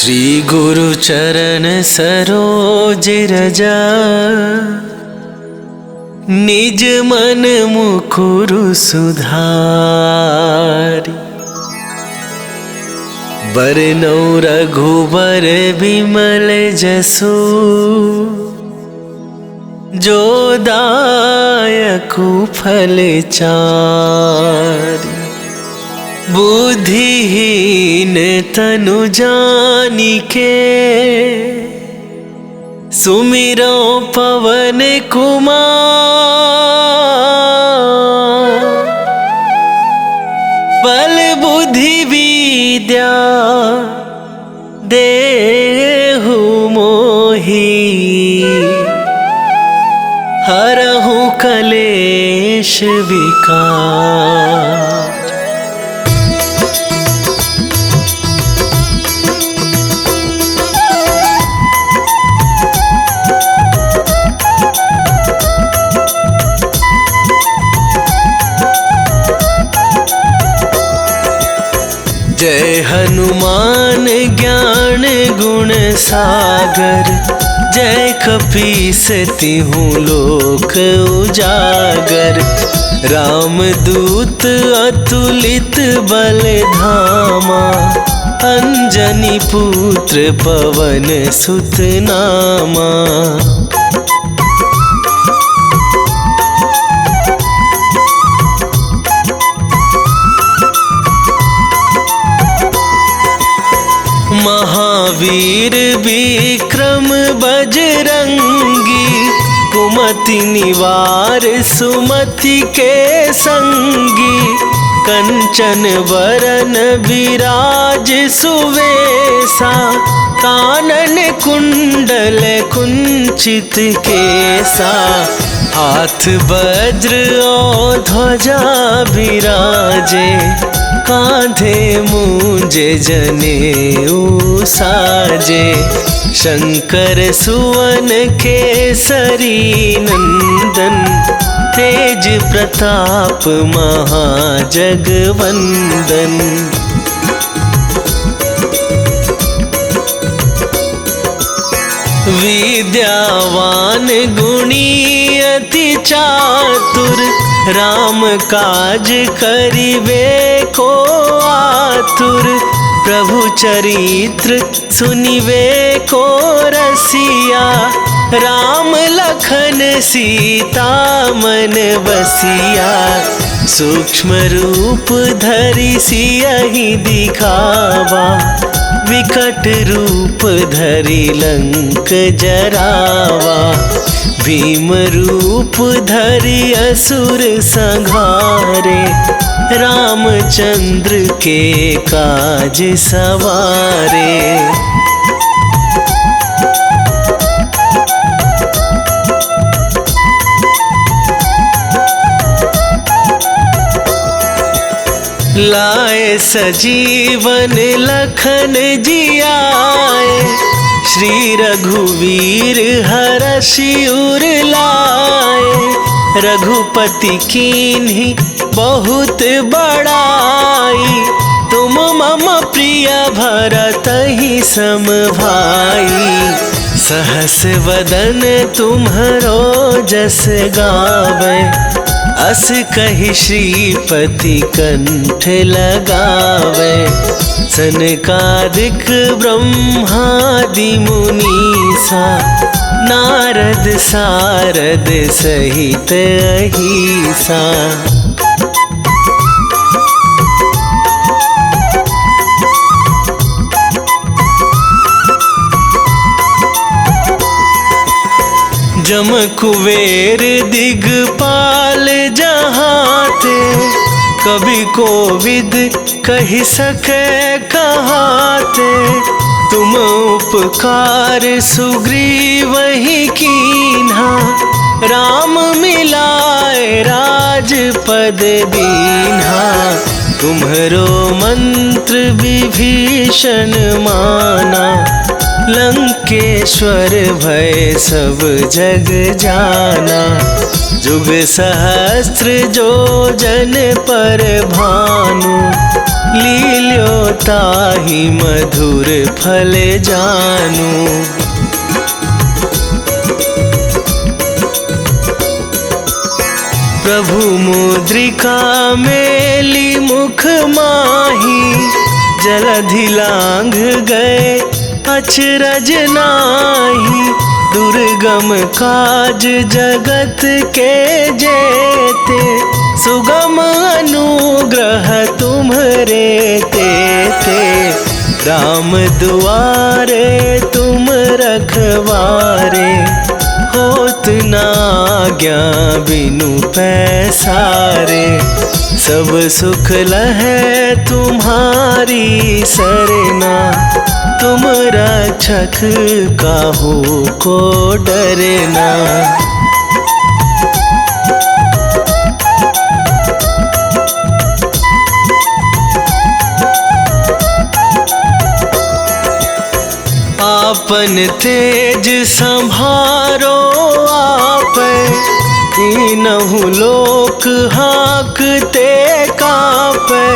श्री गुरु चरण सरोज रजा, निज मन मुकुरु सुधारी। बरनौ रघुबर बिमल जसु, जो दायकु फल चारि। बुद्धिहीन तनु जानिके, सुमिरो पवन कुमार। बल बुद्धि विद्या देहु मोहि, हरहु कलेश विकार। जय हनुमान ज्ञान गुण सागर, जय कपीस तिहुँ लोक उजागर। रामदूत अतुलित बल धामा, अंजनी पुत्र पवन सुत नामा। महावीर विक्रम बजरंगी, कुमति निवार सुमति के संगी। कंचन बरन विराज सुवेसा, कानन कुंडल कुंचित केसा। हाथ वज्र और ध्वजा विराजे, कांधे मूंज जनेऊ साजे। शंकर सुवन केसरी नंदन, तेज प्रताप महाजगवंदन। विद्यावान गुणी अति चातुर, राम काज करिबे को आतुर। प्रभु चरित्र सुनिबे को रसिया, राम लखन सीता मन बसिया। सूक्ष्म रूप धरि सियहि दिखावा, विकट रूप धरि लंक जरावा। भीम रूप धरि असुर संहारे, रामचंद्र के काज सवारे। लाए सजीवन लखन जियाए, श्री रघुवीर हरषि उर लाए। रघुपति कीन्ही बहुत बड़ाई, तुम मम प्रिय भरतहि सम भाई। सहस वदन तुम्हरो जस गावे, अस कहि श्रीपति कंठ लगावे। सनकादिक ब्रह्मादि मुनीसा, नारद सारद सहित अहिसा। जम कुबेर दिगपाल जहाते, कभी कोविद कहि सके कहाते। तुम उपकार सुग्रीवहि कीन्हा, राम मिलाए राजपद दीन्हा। तुम्हरो मंत्र विभीषण माना, लंकेश्वर भय सब जग जाना। जुग सहस्त्र जो जन पर भानु, लील्यो ताहि मधुर फल जानु। प्रभु मुद्रिका मेली मुख माही, जलधि लांघ गए अचरज नाही। दुर्गम काज जगत के जेते, सुगम अनुग्रह तुम्हरे तेते। राम दुआरे तुम रखवारे, होत न आज्ञा बिनु पैसारे। सब सुख लहै तुम्हारी सरना, तुम रक्षक काहू को डरना। आपन तेज संभारो आपै, तीनहु लोक हाँकते कापै।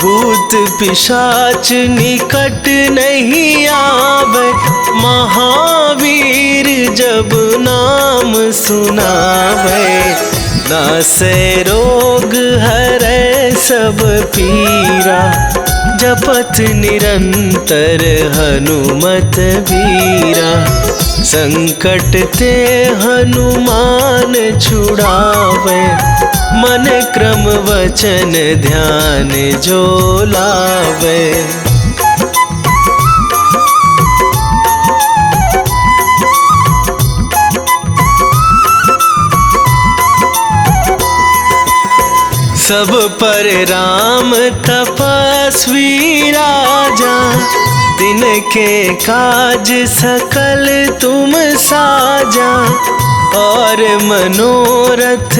भूत पिशाच निकट नहीं आवे, महावीर जब नाम सुनावे। नासै रोग हरै सब पीरा, जपत निरंतर हनुमत बीरा। संकट ते हनुमान छुड़ावे, मन क्रम वचन ध्यान जो लावे। सब पर राम तपस्वी राजा, तिनके काज सकल तुम साजा। और मनोरथ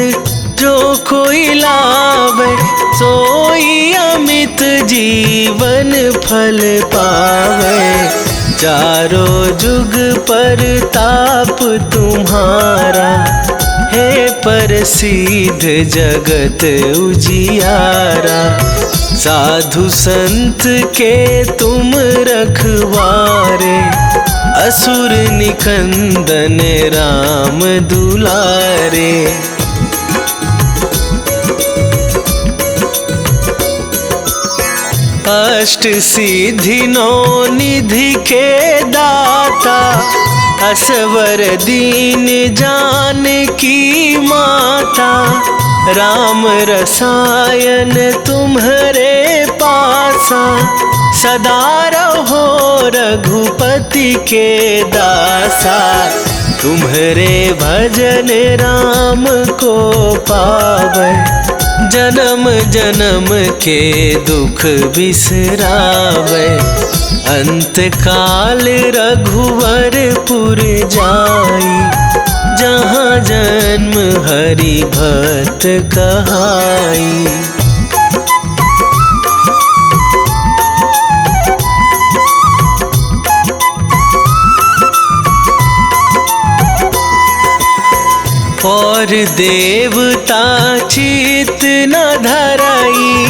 जो कोई लावे, सोई अमित जीवन फल पावे। चारों जुग पर ताप तुम्हारा, हे प्रसिद्ध जगत उजियारा। साधु संत के तुम रखवारे, असुर निकंदन राम दुलारे। अष्ट सिद्धि नौ निधि के दाता, असवर दीन जानकी माता। राम रसायन तुम्हरे पासा, सदा रहो रघुपति के दासा। तुम्हरे भजन राम को पावै, जन्म जन्म के दुख बिसरावे। अंत काल रघुवरपुर जाई, जहाँ जन्म हरि भक्त कहाई। और देवता चित न धराई,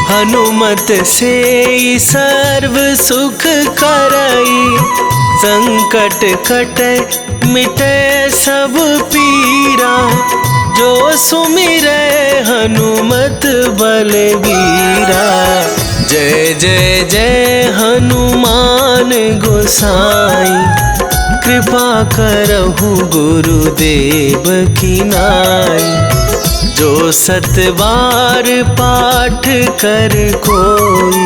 हनुमत से सर्व सुख करई। संकट कटे मिटे सब पीरा, जो सुमिरै हनुमत बलबीरा। जय जय जय हनुमान गोसाई, कृपा करहु गुरुदेव की नाई। जो सत बार पाठ कर कोई,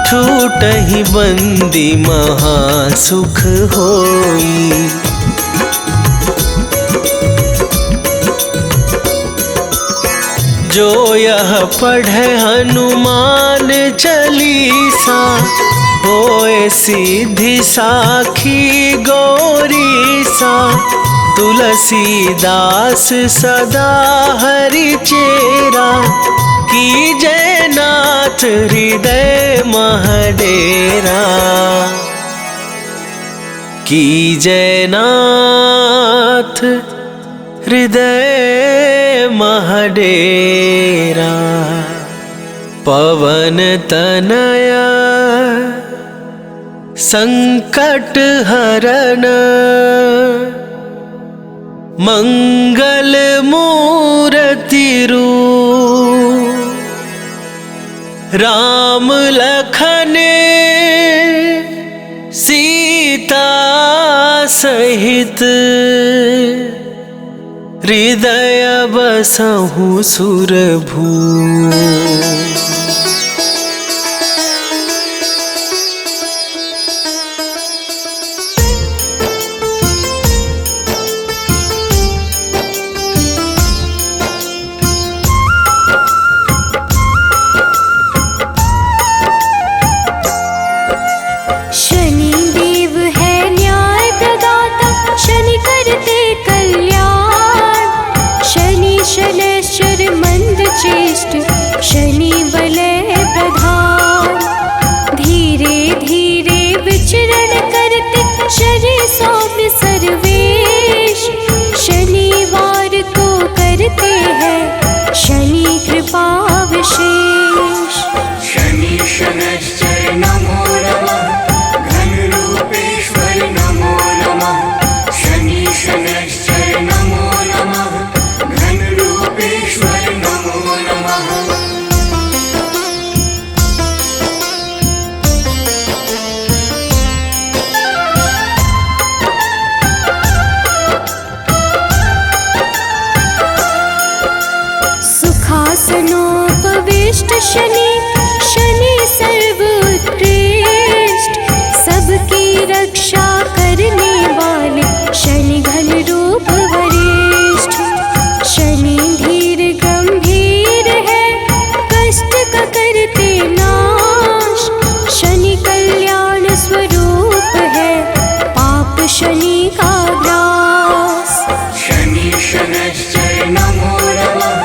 छूटहि बंदी महा सुख होई। जो यह पढ़े हनुमान चालीसा, होए सिद्धि साखी गौरीसा। तुलसीदास सदा हरि चेरा, कीजय नाथ हृदय महडेरा। कीजय नाथ हृदय महडेरा। पवन तनया संकट हरण, मंगल मूर्ति रूप। राम लखन सीता सहित, हृदय बसहु सुरभू। शनि वलय प्रधान, धीरे धीरे विचरण करते शनि सौम्य सर्वेश। शनिवार को करते हैं शनि कृपा विशेष। शनि शनैश्चर नमो नमः, घन रूपेश्वर नमो नमः। शनि शनैश्चर नमो नमः, घन रूपेश्वर नमो नमः। सुखासनोपविष्ट शनि, शनि सर्वोत्कृष्ट। सबकी रक्षा करने वाले शनि घन रूप वरिष्ठ। शनि धीर गंभीर है, कष्ट का करते नाश। शनि कल्याण स्वरूप है, पाप शनि का ग्रास। शनि शनैश्चर नमो नमः,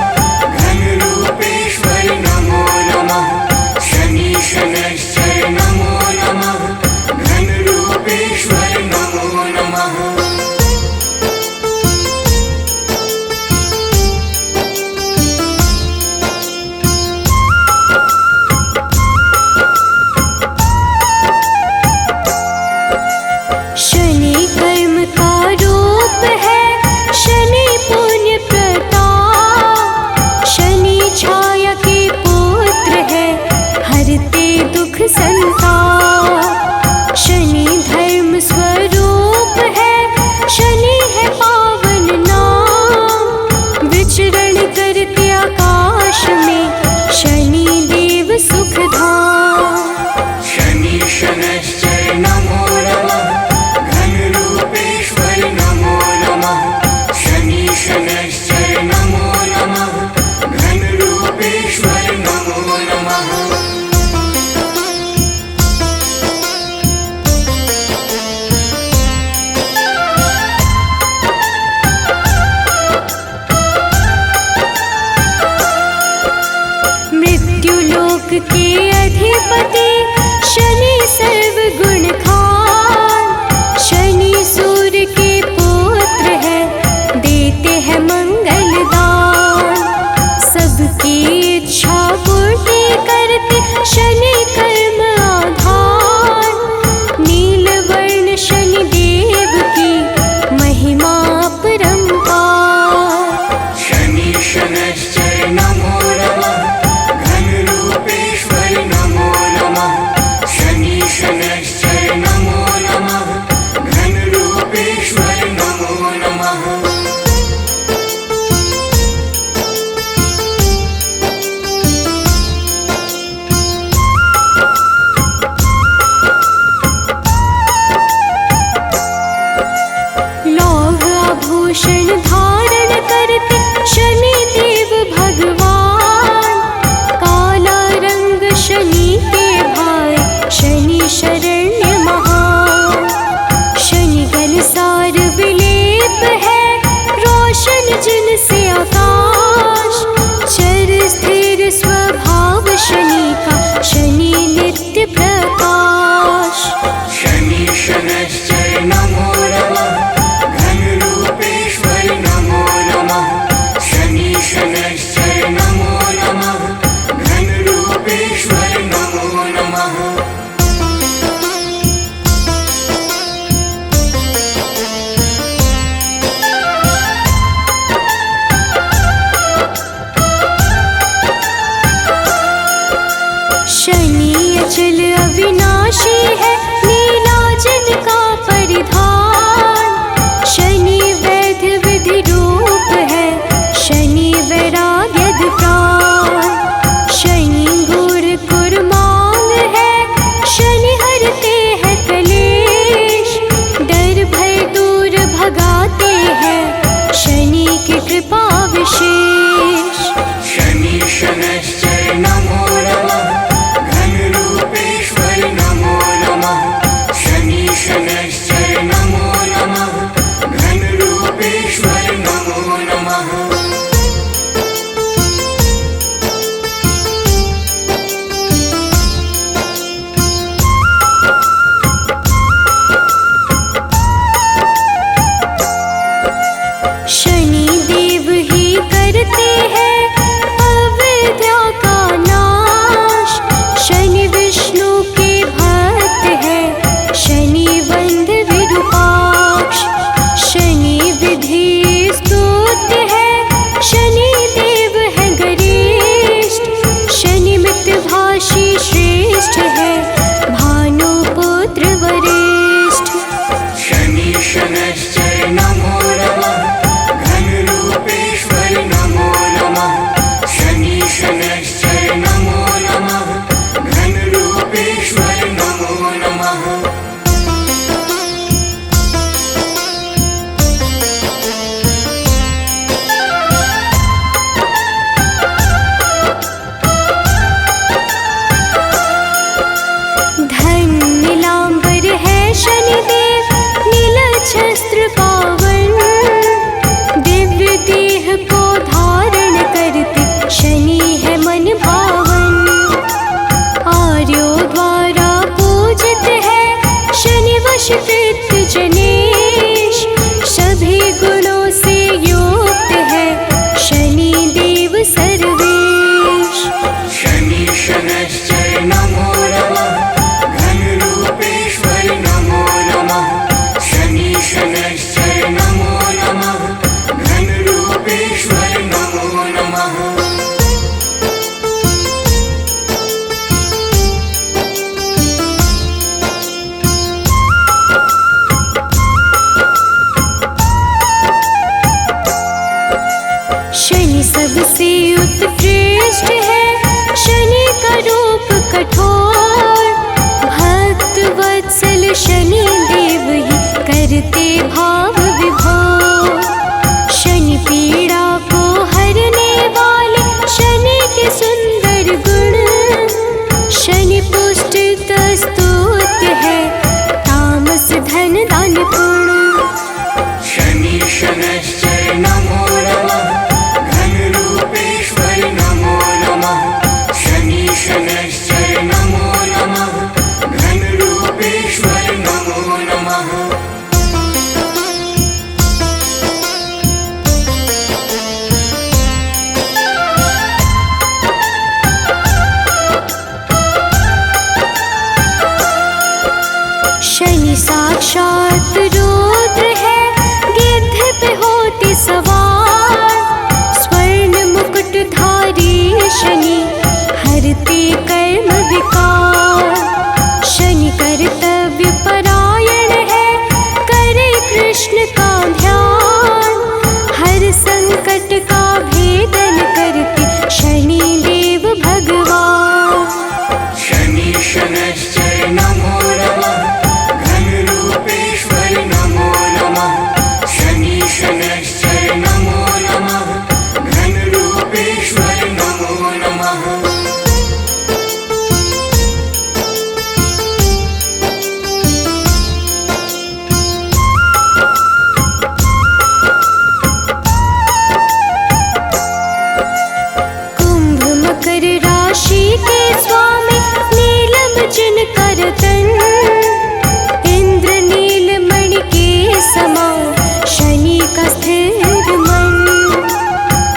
घन रूपेश्वर नमो नमः। शनि शनैश्चर नमो नमः, घन रूपेश्वर नमो नमः। शनि कर्म का रूप है, शनि पुण्य प्रताप। शनि छाया के पुत्र है, हरते दुख संताप। शनि धर्म स्वरूप है, शनि है पावन नाम। विचरण करते आकाश में शनि देव सुखधाम। शनि शनैश्चर नमो नमः, घन रूपेश्वर नमो नमः। शनि शनैश्चर नमो नमः, घन रूपेश्वर नमो नमः। मृत्युलोक के अधिपति शनि सर्वगुण खान। शनि सूर्य के पुत्र है, देते हैं मंगल दान। सबकी इच्छा पूर्ति करते शनि कर्म आधान। नीलवर्ण शनि देव की महिमा अपरंपार। शनि शनैश्चर नमो नमः, घन रूपेश्वर नमो नमः। शनि शनैश्चर नमो नमः, घन रूपेश्वर नमो नमः। सबसे उत्कृष्ट है शनि का रूप कठोर। भक्त वत्सल शनि देव ही करते भाव विभोर। शनि पीड़ा को हरने वाले शनि के सुंदर गुण। शनि पुष्ट स्तुत्य है तामस धन दान पुण्य। शनि शनैश्चर नमो नमः घनरूपेश्वर नमो नमः। शनि शनैश्चर नमो नमः घनरूपेश्वर नमो नमः। शनि साक्षात रुद्र है गिद्ध पे होते सवार। स्वर्ण मुकुटधारी शनि हरते कर्म विकार। शनि कर्तव्य परायण है करे कृष्ण का ध्यान। हर संकट का भेदन करते शनि देव भगवान। शनि शनैश्चर नमो नमः घनरूपेश्वर नमो नमः। शनि शनैश्चर नमो नमः घनरूपेश्वर नमो नमः। कुंभ मकर राशि के स्वामी नीलम जिनकर तन। इंद्र नीलमणि के समान शनि का स्थिर मन।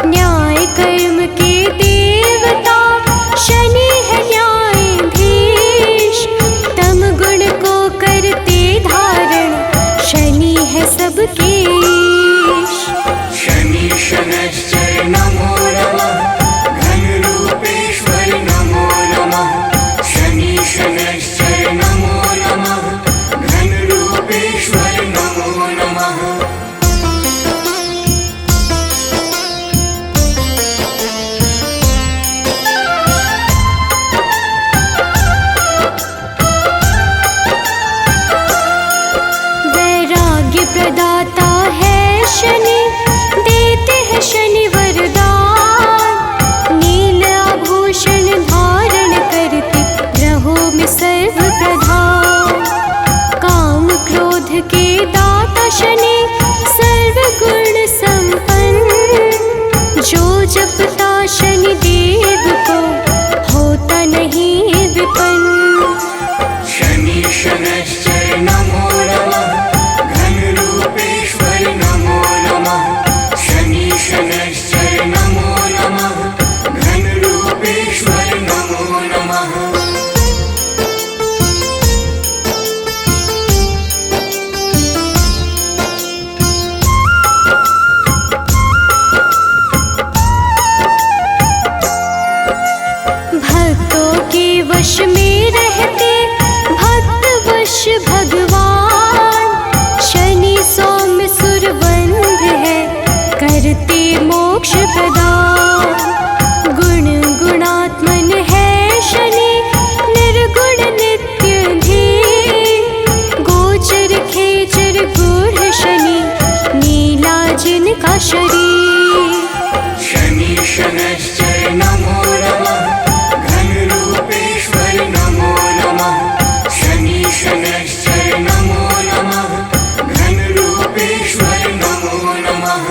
न्याय कर्म के देवता शनि है न्यायाधीश। तम गुण को करते धारण शनि है सबके ईश। शनि शनैश्चर नमो नमः घनरूपेश्वर नमो नमः। शनि शनैश्चर नमो नमः घनरूपेश्वर नमो नमः। वैराग्य प्रदाता है शनि देते हैं शनि वरदान। नील आभूषण धारण करते ग्रहों में सर्व प्रधान। काम क्रोध के दाता शनि सर्व गुण संपन्न। जो जपता शनि देव को होता नहीं विपन्न। शनि शनैश्चर नमो नमः घनरूपेश्वर नमो नमः। शनि शनैश्चर नमो नमः घनरूपेश्वर नमो नमः। भक्तों के वश में रहते भक्त वश भगवान। शनि सौम्य सुरबंध है करते मोक्ष प्रदान। गुण गुणात्मन है शनि निर्गुण नित्य धीर। गोचर खेचर गूढ़ शनि नीला जिनका शरीर। शनि शनैश्चर नमो नमः घनरूपेश्वर नमो नमः। शनि शनैश्चर नमो नमः घनरूपेश्वर नमो नमः।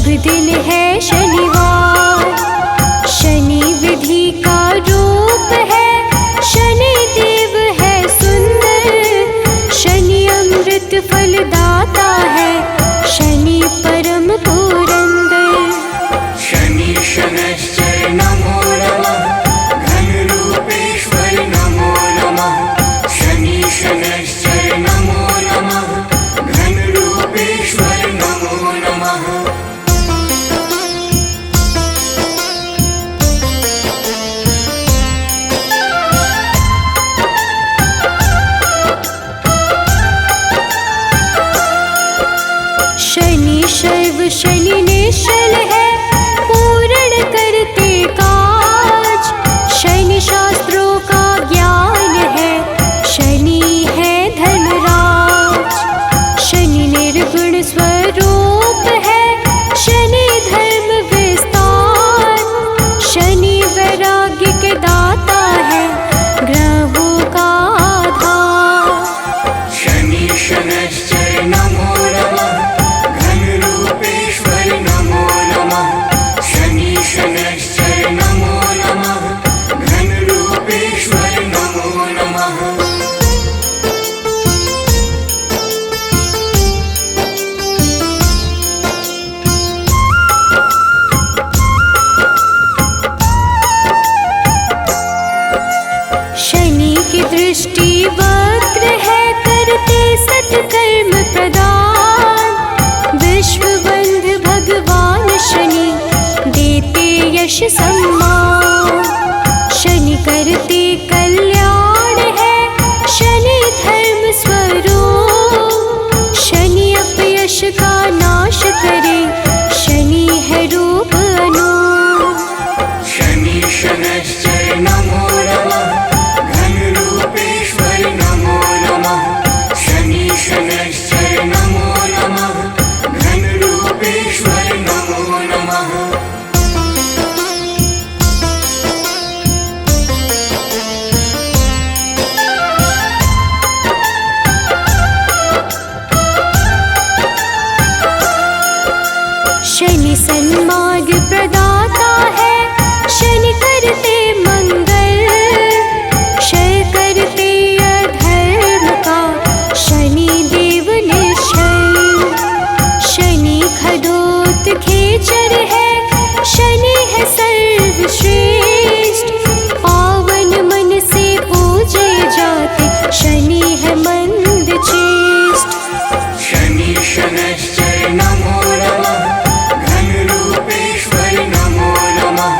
शुभ दिन है शनिवार। शनि विधि का रूप है, शनि देव है सुंदर। शनि अमृत फलदाता है, शनि परम पुरंदर। शनि शनैश्चर नमो नमः, घनरूपेश्वर नमो नमः। शनि शनैश्चर नमो नमः, घनरूपेश्वर नमो नमः। शनि शैव शनि निश्चल है, पूर्ण करते काज। शनि शास्त्रों का ज्ञान है, शनि है धर्मराज। शनि निर्गुण स्वरूप है, शनि धर्म विस्तार। शनि वैराग्य के दाता है, ग्रहों का आधार। शनि शनैश्चर नमो नमः, घनरूपेश्वर नमो नमः। शनि शनैश्चर नमो नमः, घनरूपेश्वर नमो नमः। शनि की दृष्टि वक्र है, करते सत्कर्म प्रदान। विश्व बंधु भगवान शनि, देते यश सम्मान। शनि करते कल्याण है, शनि धर्म स्वरूप। शनि अपयश का नाश करे, शनि है रूप अनूप। शनि शनैश्चर नमो नमः, घनरूपेश्वर नमो नमः। शनि शनैश्चर नमो नमः, घनरूपेश्वर नमो नमः। शनि सन्मार्ग प्रदाता है, शनि करते मंगल। क्षय करते अधर्म का, शनि देव निश्चल। शनि खदोत खेचर है, शनि है सर्वश्रेष्ठ। पावन मन से पूजे जाते, शनि है मंद चेष्ट। शनि शनैश्चर नमो नमः, घनरूपेश्वर नमो नमः।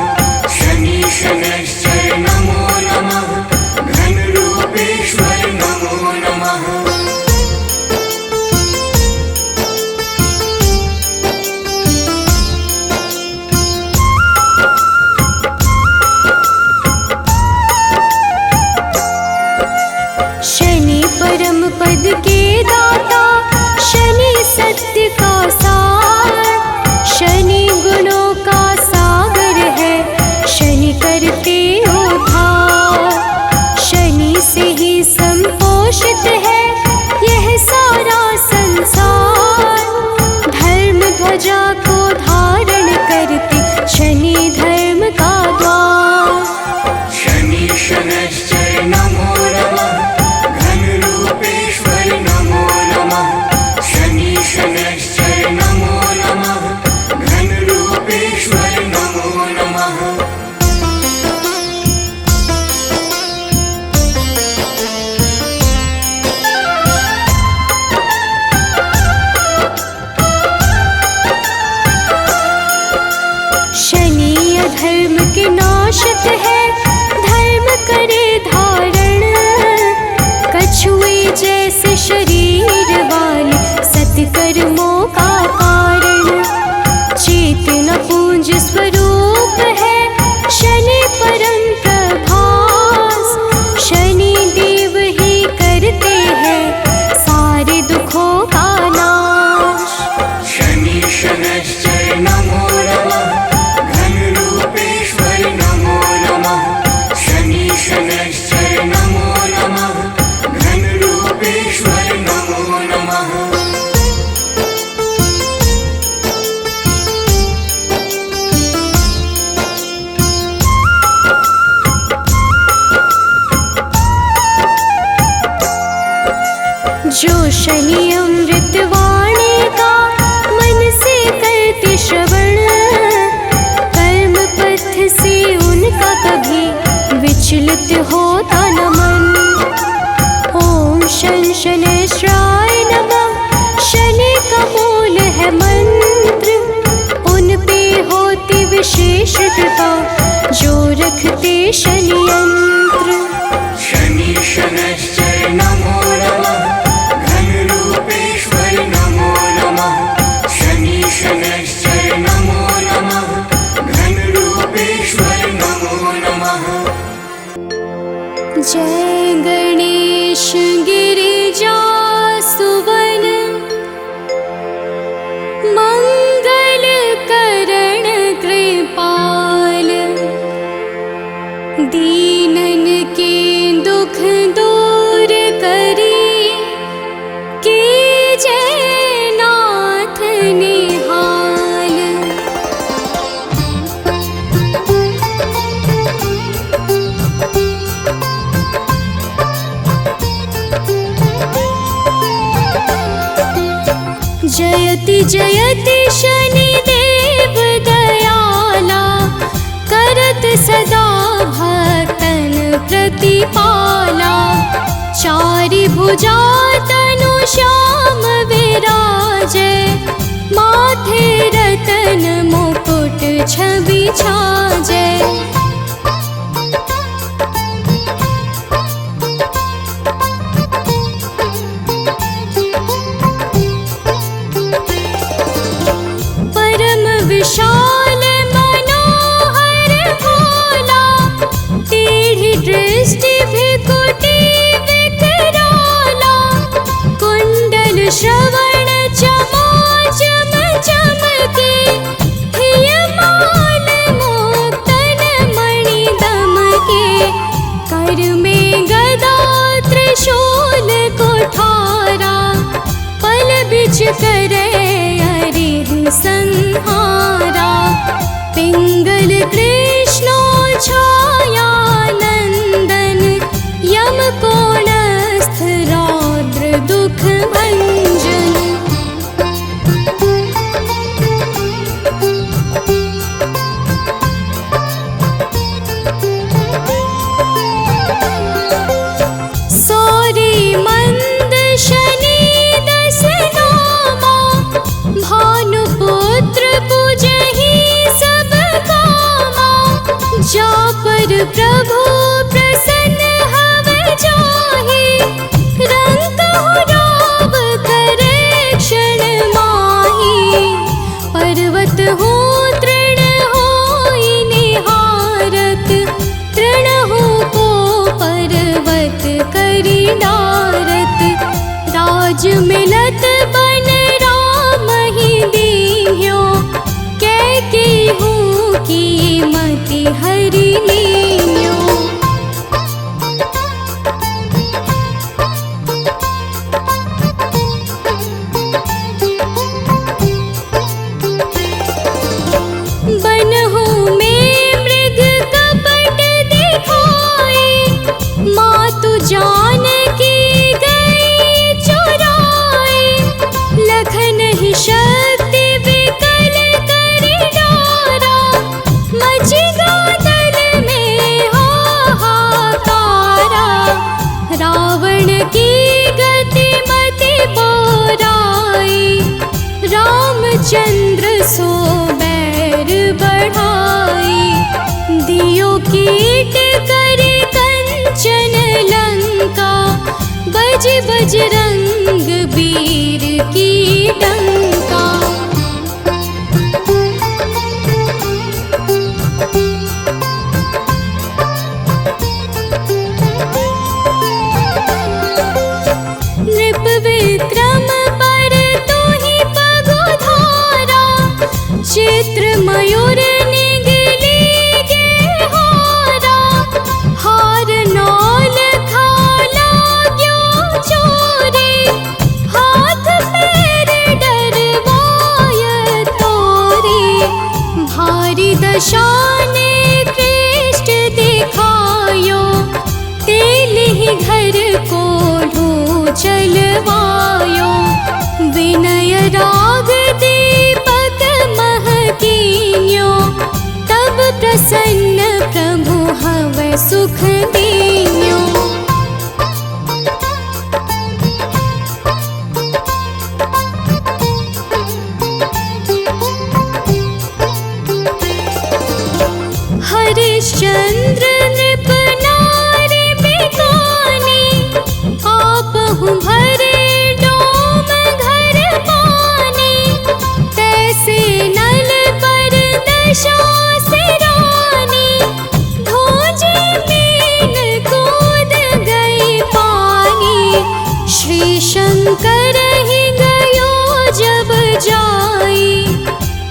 शनि शनैश्चर नमो नमः, घनरूपेश्वर नमो नमः। शनि परम पद के दाता, शनि सत्य का सार। शनि गुणों का सागर है, शनि करते उद्धार। शनि से ही संपोषित है, यह सारा संसार। धर्म ध्वजा को धारण करते, शनि धर्म का द्वार। शनि शनैश्चर नमो नमः, घनरूपेश्वर नमो नमः। शनि शनैश्चर नमो नमः, घनरूपेश्वर नमो नमः। शनि अधर्म के नाशक है, धर्म करे धारण। कछुए जैसे शरीर वाले, सत्कर्मों का कारण। चेतना पूंज स्वरूप है, शनि परम प्रभास। शनि देव ही करते हैं, सारे दुखों का नाश। शनि शनैश्चर नमो नमः, घनरूपेश्वर नमो नमः। शनि अमृतवाणी का मन से करते श्रवण, कर्म पथ से उनका कभी विचलित होता न मन। ओम शन शनैश्चराय नमः, शनि का मूल है मंत्र, उन पे होती विशेष कृपा जो रखते शनि यंत्र। शनि शनैश्चर नमो नमः, घन रूपेश्वर नमो नमः। शनि शनैश्चर नमो नमः, घन रूपेश्वर नमो नमः। जय गणेश गिरिजा सुवन, मंगल करण कृपाल, दीनन के दुख दूर करी, कीजय नाथ निहाल। जयति जयति शनिदेव दयाला, करत सदा भक्तन प्रतिपाला। चारि भुजा तनु श्याम विराजे, माथे रतन मुकुट छवि छाजे। विशाल मनोहर भोला, टेढ़ी दृष्टि भृकुटी विकराला। कुंडल श्रवण चमा चम चमके, हियमाल मुक्तन मणि दमके। कर में गदा त्रिशूल कुठारा, पल बिच करे संहारा। पिंगल कृष्णो छाया नंदन, यम कोणस्थ रौद्र दुख भंजन। सौरी मंद शनि दस नामा, भानुपुत्र पूजहि सब कामा। जा पर प्रभु प्रसन्न हव जाहि, रंकहु राव करे क्षण माहि। पर्वत हो तृण होई निहारत, तृणहु को पर्वत करि डारत। राज मिलत बन दीन्यो, कैकेयी की मति हरि लीन्यो। बनहु में मृग कपट दिखाए, मातु जानकी गई चुराए। लखन ही शक्ति विकल करि डारा, मचि गादल में हाहाकारा। रावण की गति मति बोराई, रामचंद्र सो बैर बढ़ाई। दियो कीट करि कंचन लंका, बज बजरंग वीर की डंका। नृप विक्रम पर तोहि पगुधारा, चित्र मयूर निगली गे हारा। हार नौल खाला क्यों चोरी, हाथ पैर डरवाय तोरी। भारी दशा ने कृष्ण दिखायो, तेल ही घर को ढूंढ चलवायो। विनय राग दीपक महकीन्यो, तब प्रसन्न प्रभु हवै सुख दीन्यो। हरिश्चंद्र नृप नारी बिकानी, आपहु भरे डोम घर पानी। तैसे नल पर दशा सिरानी, धोजे मीन कूद गई पानी। श्री शंकर ही गयो जब जाई,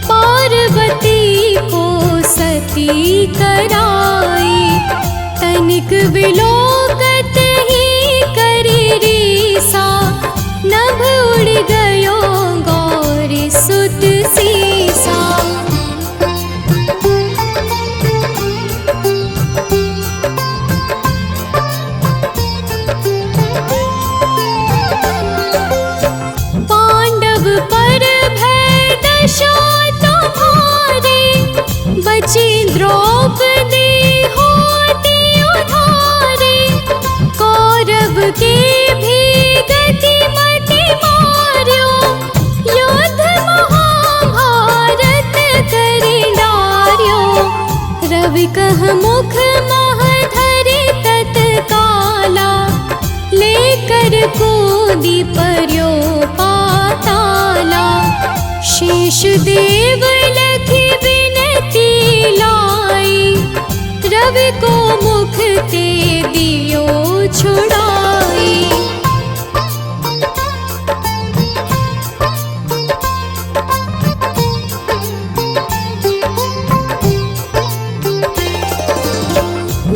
पार्वती को सती कराई। तनिक विलोकत ही करी रीसा, नभ उड़ गयो गौरी सुत सीसा। पांडव पर भय दशा तुम्हारी, बची द्रौपदी होती उधारी। कौरव के भी गति मति मार्यो, युद्ध महाभारत करि डार्यो। रवि कह मुख मह धरि तत्काला, लेकर कूदी पर्यो पाताला। शेष देव लखी विनती लाई, रवि को मुख ते दियो छुड़ाई।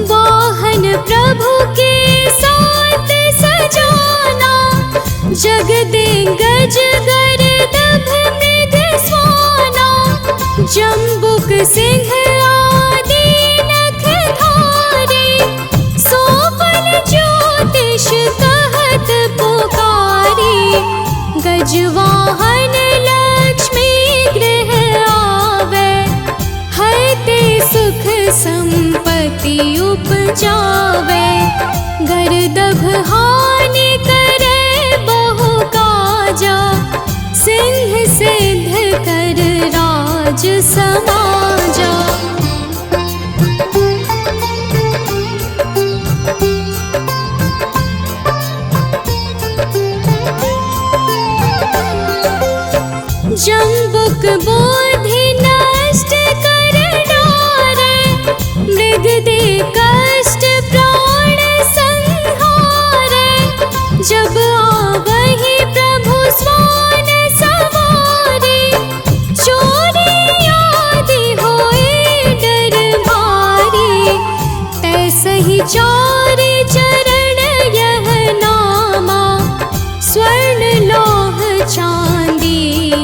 वाहन प्रभु के साथ सजाना, जगदे गज गर्दभ मृग स्वाना। जम्बुक सिंह आदि नख धारे, सोफल ज्योतिष कहत पुकारी। गजवाहन लक्ष्मी गृह आवे, हरते सुख संपत्ति उपजावे। गर्दभ हानि करे बहु काजा, सिंह सिद्ध कर राज समाजा। जम्बुक बोधि नष्ट कर डारे, मृग दे कष्ट प्राण संहारे। जब आवहि प्रभु स्वान सवारे, चोरी आदि होए डर भारी। तैसहि चारि चरण यह नामा, स्वर्ण लौह चांदी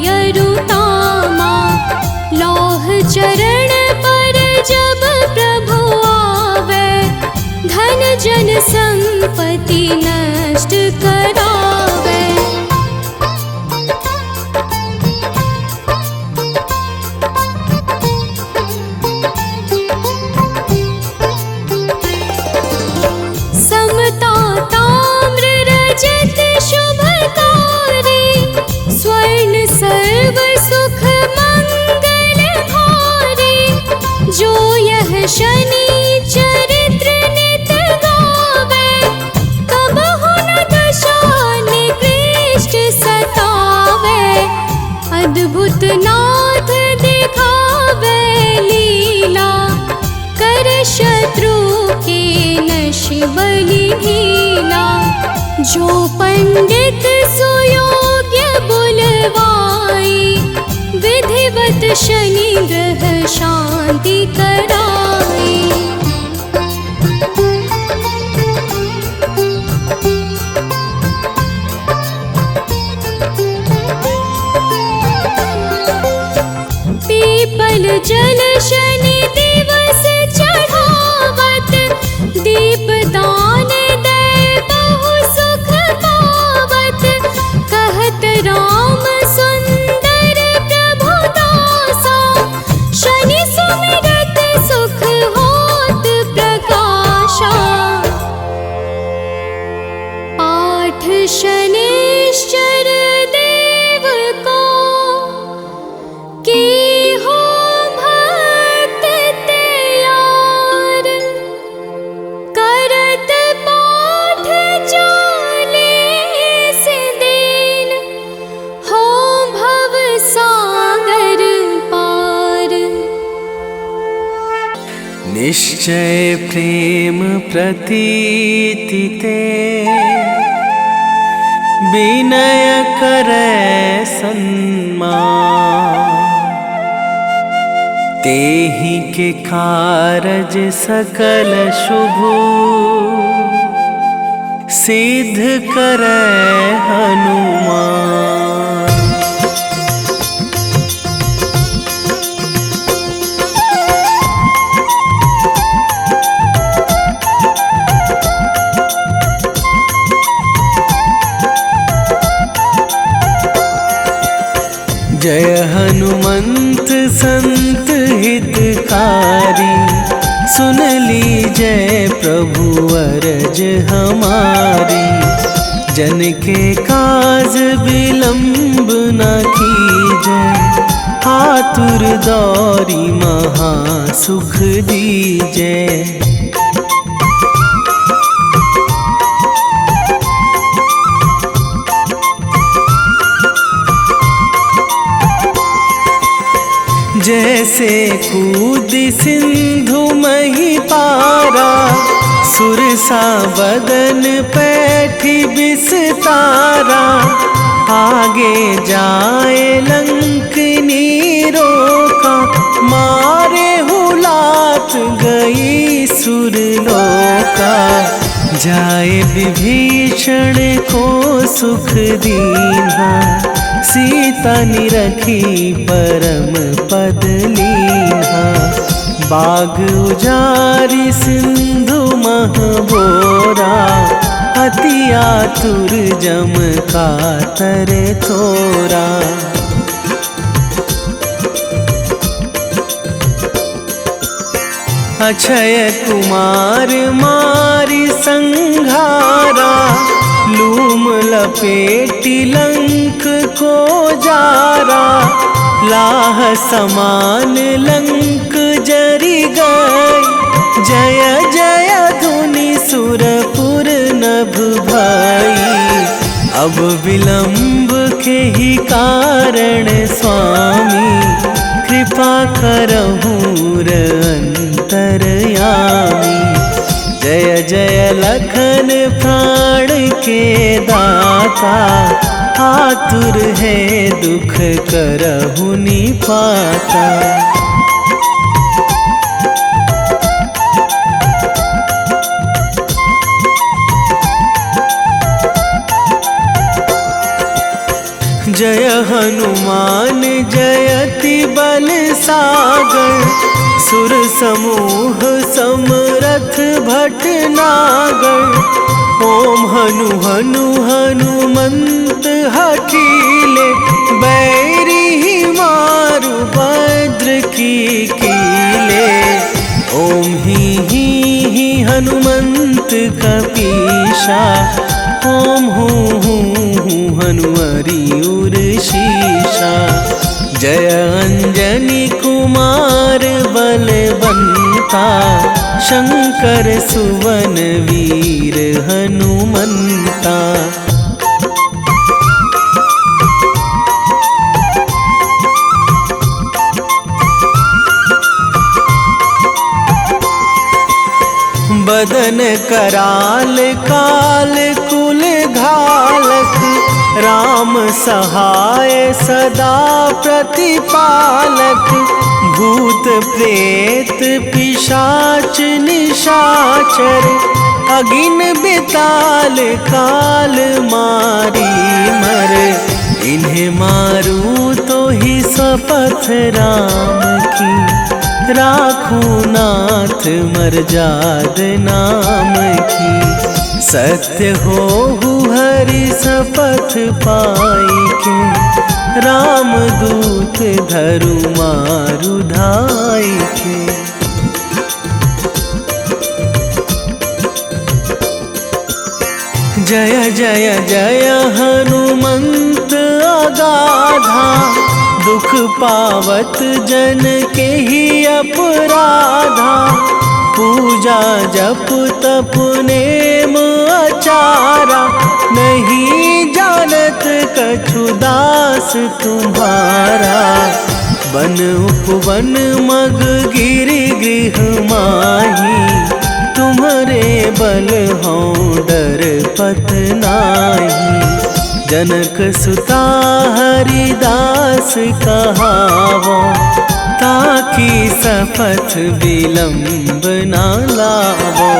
अरुतामा। लौह चरण पर जब प्रभु आवे, धन जन संपत्ति नष्ट करावे। समता ताम्र रजत शुभकारी, स्वर्ण सर्व सुख मंगल भारी। जो यह शनि चरित्र नित गावे, कबहु न दशा निकृष्ट सतावे। अद्भुत नाथ दिखावे लीला, कर शत्रु के नश बलि ढीला। जो पंडित सुयोग्य बुलवाई, विधिवत शनि ग्रह शांति कराई। पीपल जल शनि दिवस चढ़ावत, दीप दान दे बहु सुख पावत। निश्चय प्रेम प्रतीति ते विनय करे सन्मान। तेहि के कारज सकल शुभ सिद्ध करे हनुमान। जय हनुमंत संत हितकारी, सुन लीजय प्रभु अरज हमारी। जन के काज विलंब न कीजय, आतुर दौरी महा सुख दीजय। जैसे कूद सिंधु मही पारा, सुरसा बदन पैठी बिस्तारा। आगे जाए लंकनी रोका, मारे हुलात गई सुरलोका। जाए विभीषण को सुख दीन्हा, सीता निरखी परम पद लीन्हा। बाग उजारी सिंधु महबोरा, अति आतुर जम कातर तोरा। अक्षय कुमार मारी संघारा, लूम लपेटी लंक को जारा। लाह समान लंक जरी गई, जय जय धुनि सुरपुर नभ भई। अब विलंब के ही कारण स्वामी, कृपा करहु अंतरयामी। जय जय लखन प्राण के दाता, आतुर है दुख करहु निपाता। जय हनुमान जयति बल सागर, सुर समूह समरथ भटनागर। ओम हनु हनु हनुमंत हठीले, बैरी मारु भद्र की कीले। ओम ही हनुमंत कपीशा, ओम हूँ हनुमरी उर शीशा। जय अंजनी कुमार बलवंता, शंकर सुवन वीर हनुमंता। बदन कराल काल कुल घालक, राम सहाय सदा प्रतिपालक। भूत प्रेत पिशाच निशाचर, अगिन बिताल काल मारी मर। इन्हें मारू तो ही शपथ राम की, राखू नाथ मर्याद नाम की। सत्य हो हरि शपथ पाई के, राम दूत धरु मारु धाई के। जय जय जय हनुमंत अगाधा, दुख पावत जन के ही अपराधा। पूजा जप तप नेम आचारा, नहीं जानत कछु दास तुम्हारा। वन उपवन मग गिरि गृह माही, तुम्हारे बल हों डर पत नाही। जनक सुता हरिदास कहावो, ताकि सपथ विलंब ना लावो।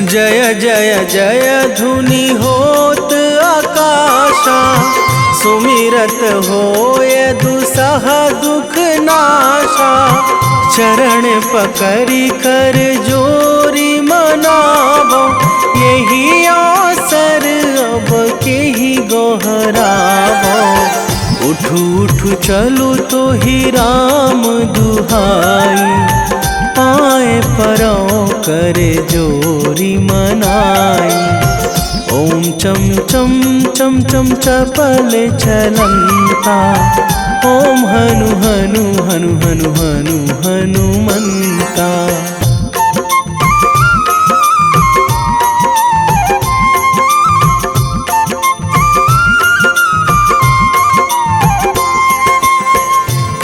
जय जय जय धुनि होत आकाशा, सुमिरत होय दुसह दुख नाशा। चरण पकड़ी कर जोरी मनावो, यही अवसर अब के ही गोहरावो। उठू उठू चलू तो ही राम दुहाई, पाए परो करे जोरी मनाई। ओम चम चम चम चम चपल चलंता, ओम हनु हनु हनु हनु हनु हनुमंता।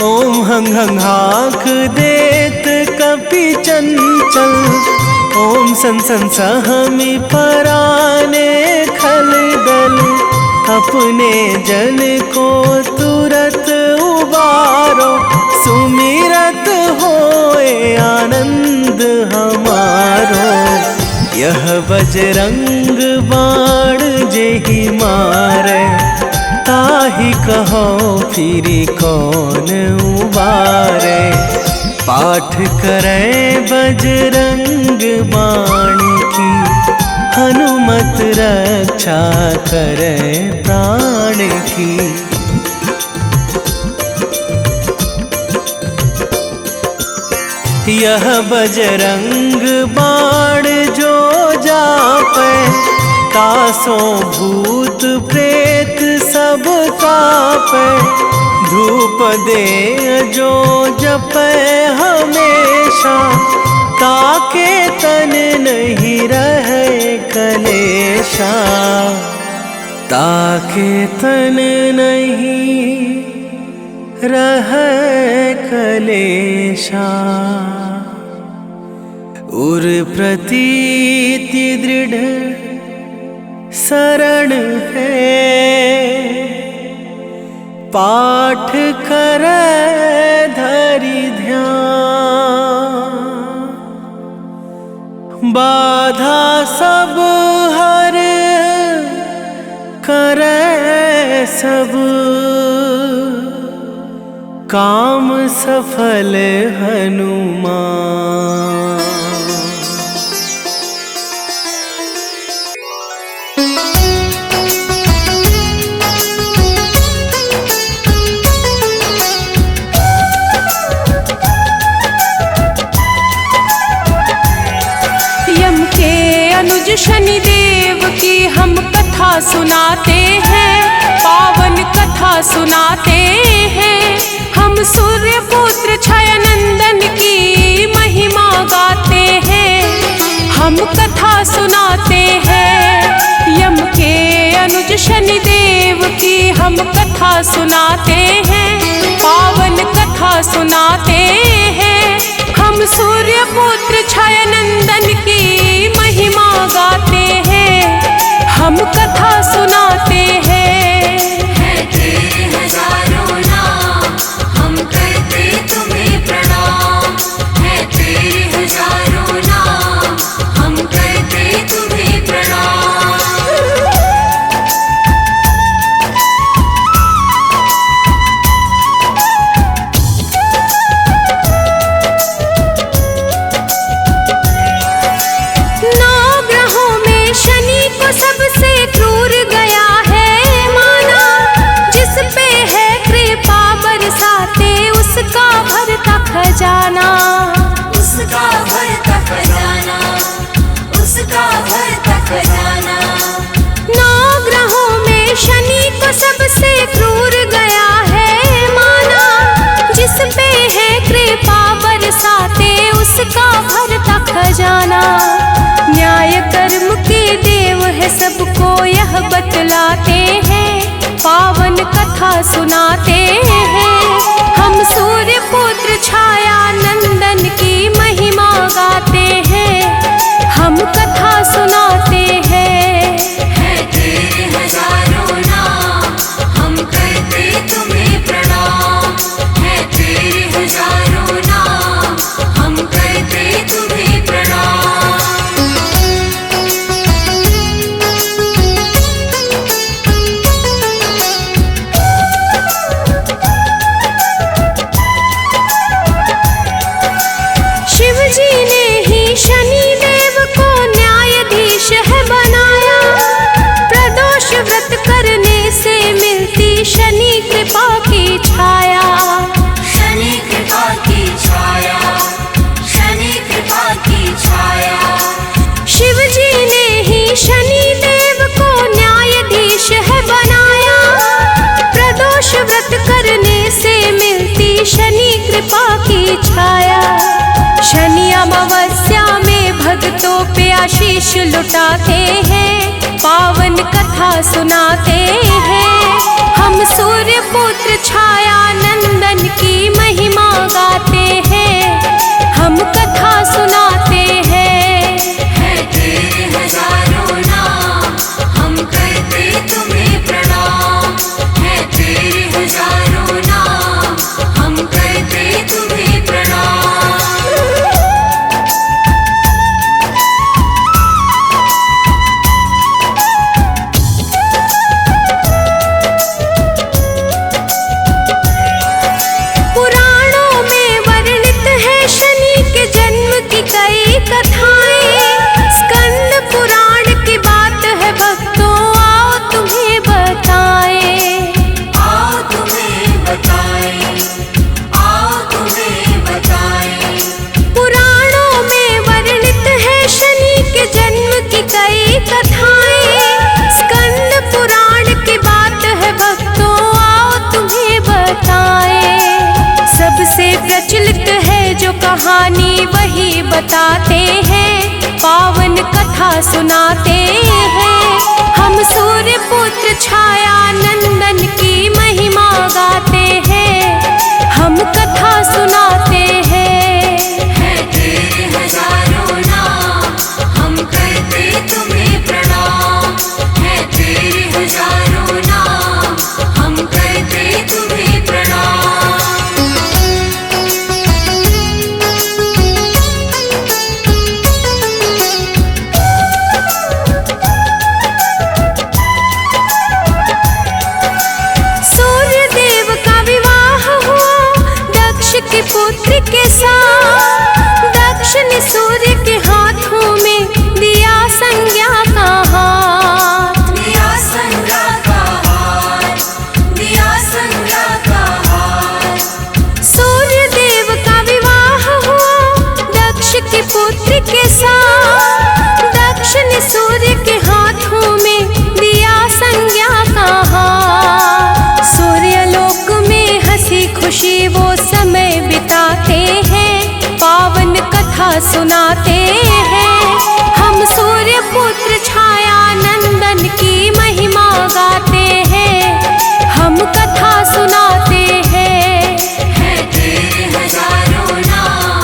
ओम हंग हंग हाक देत कपि चंचल, ओम सन सन सहमी पराने खल दल। अपने जन को तुरत उबारो, सुमिरत होए आनंद हमारो। यह बजरंग बाण जेहि मारे, ताहि कहो फिरी कौन उबारे। पाठ करें बजरंग बाण की, हनुमत रक्षा करें प्राण की। यह बजरंग बाण जो जापे, तासो भूत प्रेत सब कापे। धूप दे जो जपे हमेशा, ताके तन नहीं रहे कलेशा। ताके तन नहीं रहे कलेशा। उर प्रतीति दृढ़ शरण है, पाठ करे धरि ध्यान। बाधा सब हर करे सब, काम सफल हनुमान। अनुज शनिदेव की हम कथा सुनाते हैं, पावन कथा सुनाते हैं। हम सूर्य पुत्र छाया नंदन की महिमा गाते हैं, हम कथा सुनाते हैं। यम के अनुज शनिदेव की हम कथा सुनाते हैं, पावन कथा सुनाते हैं। हम सूर्य पुत्र छाया नंदन की महिमा गाते हैं, हम कथा सुनाते हैं। है तेरे हजारों नाम, हम करते तुम्हें प्रणाम। है तेरे हजारों नाम, हम करते तुम्हें प्रणाम। खजाना। न्याय कर्म के देव है सबको यह बतलाते हैं, पावन कथा सुनाते हैं। हम सूर्य पुत्र छाया नंदन की महिमा गाते हैं, हम कथा सुनाते हैं। है तेरे हजारों नाम, हम करते तुम्हें प्रणाम। है तेरे हजारों नाम, हम करते तुम्हें प्रणाम। शिव जी ने ही शनि देव को न्यायाधीश है बनाया, प्रदोष व्रत करने से मिलती शनि कृपा की छाया। शनि कृपा की छाया, शनि कृपा की छाया। शिव जी ने ही शनि देव को न्यायाधीश है बनाया, प्रदोष व्रत करने से मिलती शनि कृपा की छाया। शनि अमावस्या में भक्तों पे आशीष लुटाते हैं, पावन कथा सुनाते हैं। हम सूर्य पुत्र छाया नंदन की महिमा गाते हैं, हम कथा सुनाते हैं। है तेरे हजारों नाम, हम करते तुम्हें प्रणाम। है तेरे हजारों नाम, हम करते तुम्हें प्रणाम। पुराणों में वर्णित है शनि के जन्म की कई कथाएं, स्कंद पुराण की बात है भक्तों आओ तुम्हें बताएं। आओ तुम्हें बताएं, आओ तुम्हें बताएं। पुराणों में वर्णित है शनि के जन्म की कई कथाएं, स्कंद पुराण की बात है भक्तों आओ तुम्हें बताएं। सबसे प्रचलित है जो कहानी वही बताते हैं, पावन कथा सुनाते हैं। हम सूर्य पुत्र छाया नंदन की महिमा गाते हैं, हम कथा सुनाते हैं। है तेरे हजारों नाम, हम करते तुम्हें प्रणाम। है तेरे हजारों नाम, हम करते तुम्हें प्रणाम। सूर्य देव का विवाह हुआ दक्ष के पुत्र के साथ, दक्ष ने सूर्य के हाथों में दिया संज्ञा का हाथ। दिया संज्ञा का हार, दिया संज्ञा का हार। सूर्य देव का विवाह हुआ दक्ष के पुत्र के साथ, दक्ष ने सूर्य के हाथों में दिया संज्ञा का हाथ। सूर्य लोक में हंसी खुशी वो समय बिताते हैं, पावन कथा सुनाते हैं। हम सूर्य पुत्र छाया नंदन की महिमा गाते हैं, हम कथा सुनाते हैं। है तेरे हजारों नाम,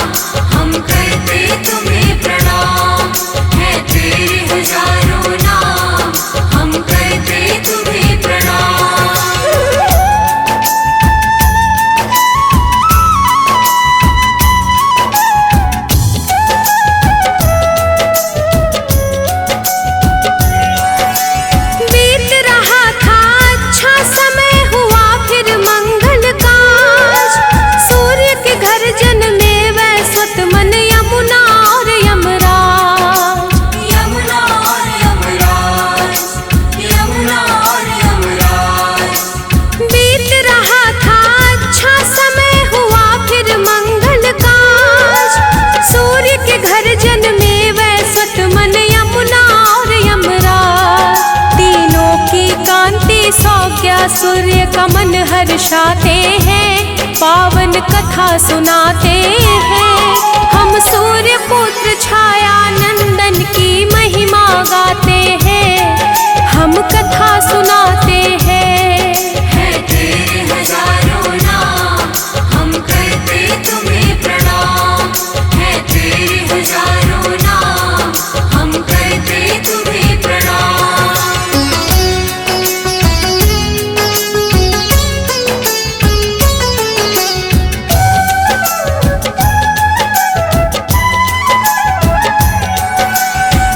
हम करते तुम्हें प्रणाम। है तेरे हजारों नाम, हम करते तुम्हें प्रणाम। बीत रहा था अच्छा समय हुआ फिर मंगल काज, सूर्य के घर जन्मे वैश्वत मन यमुना और यमराज। यमुना और यमराज, यमुना और यमराज। बीत रहा था अच्छा समय हुआ फिर मंगल काज, सूर्य के घर जन्मे वैश्वत मन यमुना और यमराज। तीनों की कांति सौज्ञा सूर्य का मन हर्षाते हैं, पावन कथा सुनाते हैं। हम हम सूर्य पुत्र छाया नंदन की महिमा गाते हैं, हम कथा सुनाते हैं। है तेरे हजारों नाम, हम करते तुम्हें प्रणाम। है तेरे हजारों नाम, हम करते तुम्हें प्रणाम।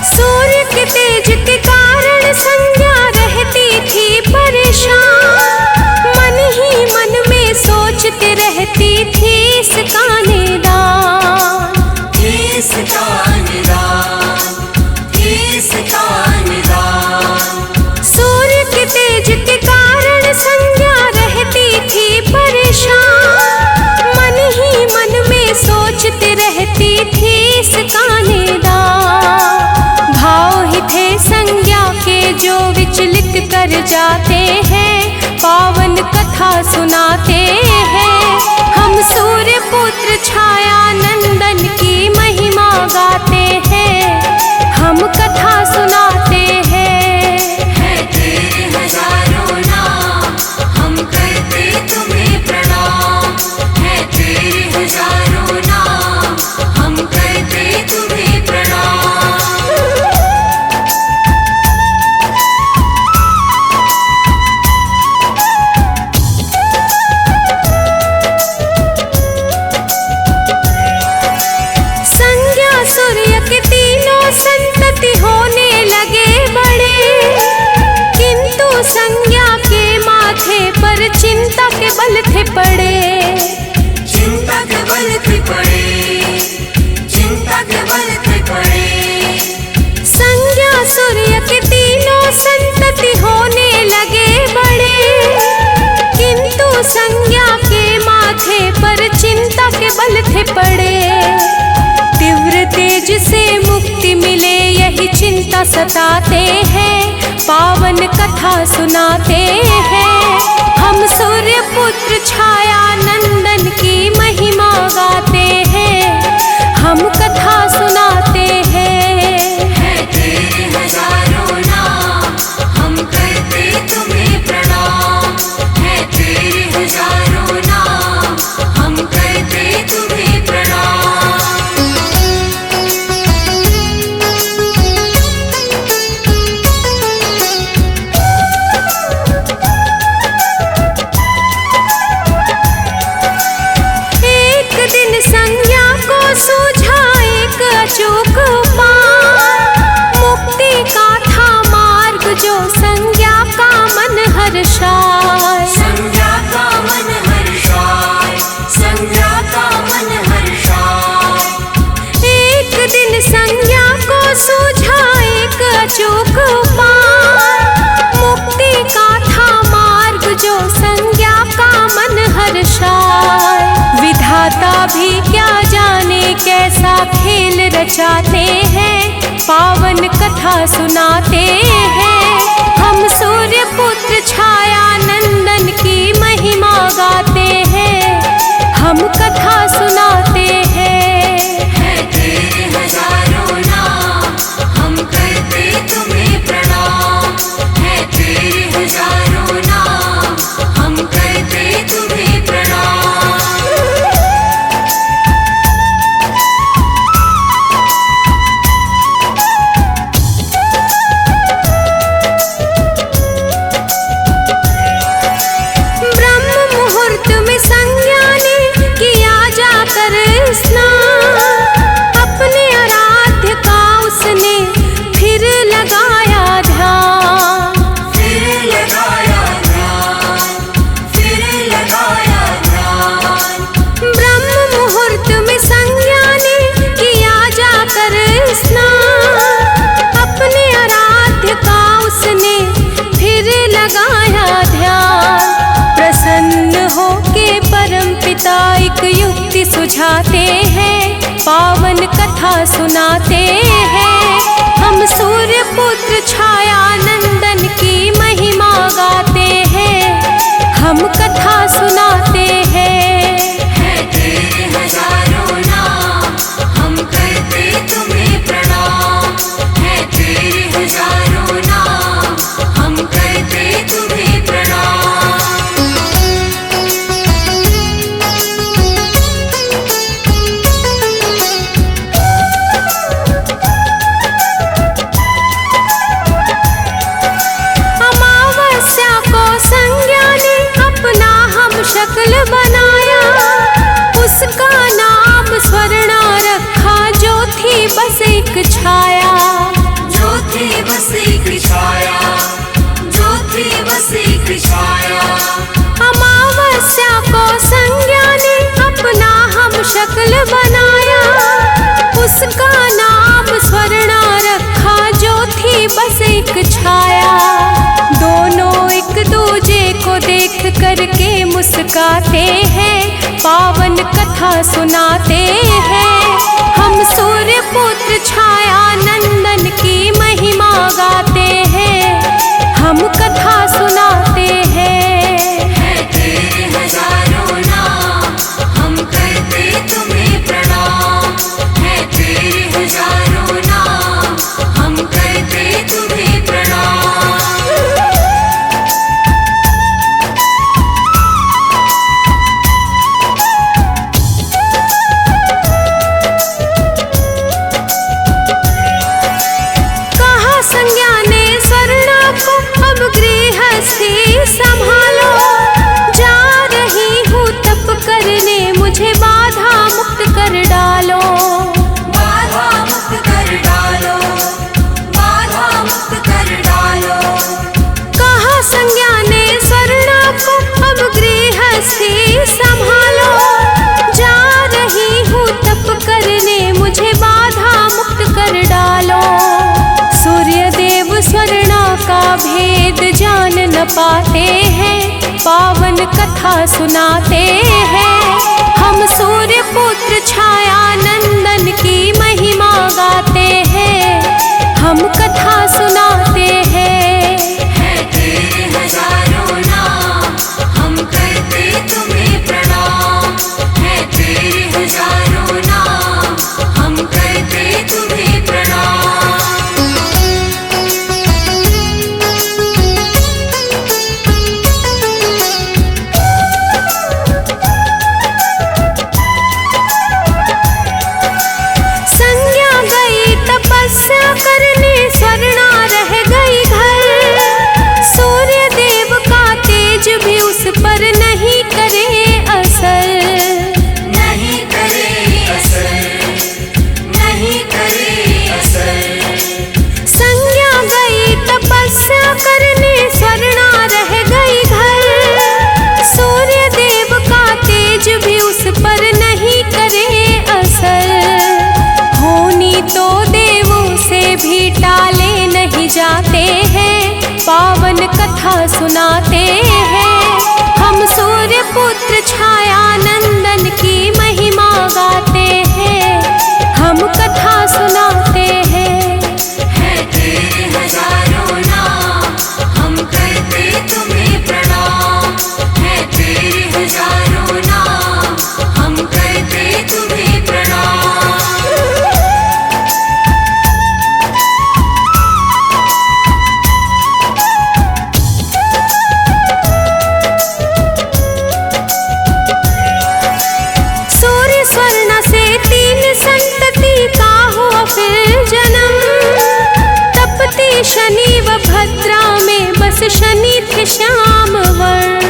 सूर्य के तेज के कारण संज्ञा रहती थी परेशान, मन ही मन में सोचते रहती थी इसका निदान। इसका निदान, इसका निदान। सूर्य के तेज के कारण संज्ञा रहती थी परेशान, मन ही मन में सोचते रहती थी इसका निदान। भाव ही थे संज्ञा के जो विचलित कर जाते हैं, पावन कथा सुनाते हैं। हम सूर्य पुत्र छाया नंदन की महिमा गाते हैं, हम कथा सुनाते हैं। है तेरे हजारों नाम, हम करते तुम्हें प्रणाम। है तेरे हजारों नाम, हम करते तुम्हें प्रणाम। संज्ञा सूर्य के तीनों संतति होने लगे बड़े, किंतु संज्ञा के माथे पर चिंता के बल थे पड़े। चिंता के बल थे पड़े, चिंता के बल थे पड़े। संज्ञा सूर्य के तीनों संतति होने लगे बड़े, किंतु संज्ञा के माथे पर चिंता के बल थे पड़े। तीव्र तेज से मुक्ति मिले यही चिंता सताते हैं, पावन कथा सुनाते हैं। हम सूर्य पुत्र छाया नंदन की महिमा गाते हैं, हम कथा सुनाते हैं। है तेरे हजारों नाम, हम करते तुम्हें प्रणाम। है तेरे हजारों नाम, हम करते तुम्हें प्रणाम। एक दिन संज्ञा को सूझा एक अचूक उपाय, मुक्ति का था मार्ग जो संज्ञा का मन हर्षाए। संज्ञा का मन हर्षाए, संज्ञा का मन हर्षाए। एक दिन संज्ञा को सूझा एक अचूक उपाय, मुक्ति का था मार्ग जो संज्ञा का मन हर्षाए। विधाता भी क्या जाने कैसा खेल रचाते हैं, पावन कथा सुनाते हैं। हम सूर्य पुत्र छाया नंदन की महिमा गाते हैं, हम कथा सुनाते हैं। है तेरे हजारों नाम, हम करते तुम्हें प्रणाम। है तेरे हजारों नाम, हम करते तुम्हें प्रणाम। ब्रह्म मुहूर्त में संज्ञा ने किया जाकर स्नान, अपने आराध्य का उसने फिर लगाया ध्यान। फिर लगाया ध्यान, फिर लगाया ध्यान। ब्रह्म मुहूर्त में संज्ञा ने किया जाकर स्नान, अपने आराध्य का उसने फिर लगाया ध्यान। प्रसन्न होके परम पिता एक युक्ति सुझाते हैं, पावन कथा सुनाते हैं। हम सूर्य पुत्र छाया नंदन की महिमा गाते हैं, हम कथा सुनाते हैं। है तेरे हजारों नाम, हम हजारों नाम, हम करते तुम्हें प्रणाम। अमावस्या को संज्ञा ने अपना हम शक्ल बनाया, उसका नाम स्वर्णा रखा जो थी बस एक छाया। जो थी बस एक छाया, जो थी बस एक छाया। अमावस्या को संज्ञा ने अपना हम शक्ल बनाया, उसका नाम स्वर्णा रखा जो थी बस एक छाया। दोनों एक दूजे को देख करके मुस्काते हैं, पावन कथा सुनाते हैं। हम सूर्य पुत्र छाया नंदन की महिमा गाते हैं, हम कथा सुनाते हैं। है तेरे हजारों नाम, हम करते तुम्हें प्रणाम। है तेरे हजारों नाम, हम करते तुम्हें प्रणाम। कहा संज्ञा ने स्वर्णा को अब गृहस्थी संभालो, जा रही हूँ तप करने मुझे बाधा मुक्त कर डालो। बाधा मुक्त कर डालो, बाधा मुक्त कर डालो। कहा संज्ञा ने स्वर्णा को अब गृहस्थी संभालो, जा रही हूँ तप करने मुझे बाधा मुक्त कर डालो। सूर्य देव स्वर्णा का भेद जान न पाते हैं, पावन कथा सुनाते हैं। हम सूर्य पुत्र छाया नंदन की महिमा गाते हैं, हम कथा सुनाते हैं। है तेरे हजारों नाम, हम करते तुम्हें प्रणाम। है तेरे हजारों नाम, हम करते तुम्हें प्रणाम। संज्ञा गई तपस्या करने, स्वर्णा रह गई घर। सूर्य देव का तेज भी उस पर नहीं करे असर। नहीं करे असर, नहीं करे असर। संज्ञा गई तपस्या करने, स्वर्णा रह गई घर। सूर्य देव का तेज भी उस पर नहीं करे असर। होनी तो देवों से भी टाले नहीं जाते हैं, पावन कथा सुनाते हैं। हम सूर्य पुत्र छाया नंदन की महिमा गाते हैं, हम कथा सुनाते हैं। है तेरे हजारों नाम, हम करते तुम्हें प्रणाम। है तेरे हजारों नाम, हम करते तुम्हें प्रणाम। सूर्य स्वर्णा से 3 संतति का हुआ फिर जन्म। तपती शनि व भद्रा में बस शनि थे श्याम वर्ण।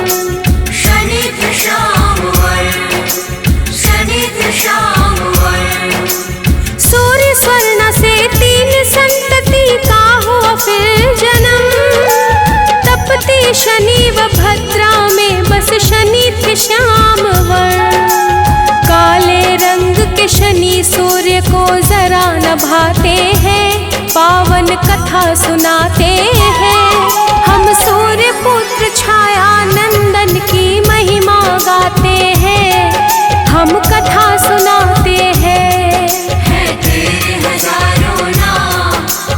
शनि थे श्याम वर्ण, शनि थे श्याम वर्ण। सूर्य स्वर्णा से 3 संतति का हुआ फिर जन्म। तपती शनि व भद्रा में बस शनि थे श्याम वर्ण। काले रंग के शनि सूर्य को जरा न भाते हैं, पावन कथा सुनाते हैं। हम सूर्य पुत्र छाया नंदन की महिमा गाते हैं, हम कथा सुनाते हैं। है तेरे हजारों नाम,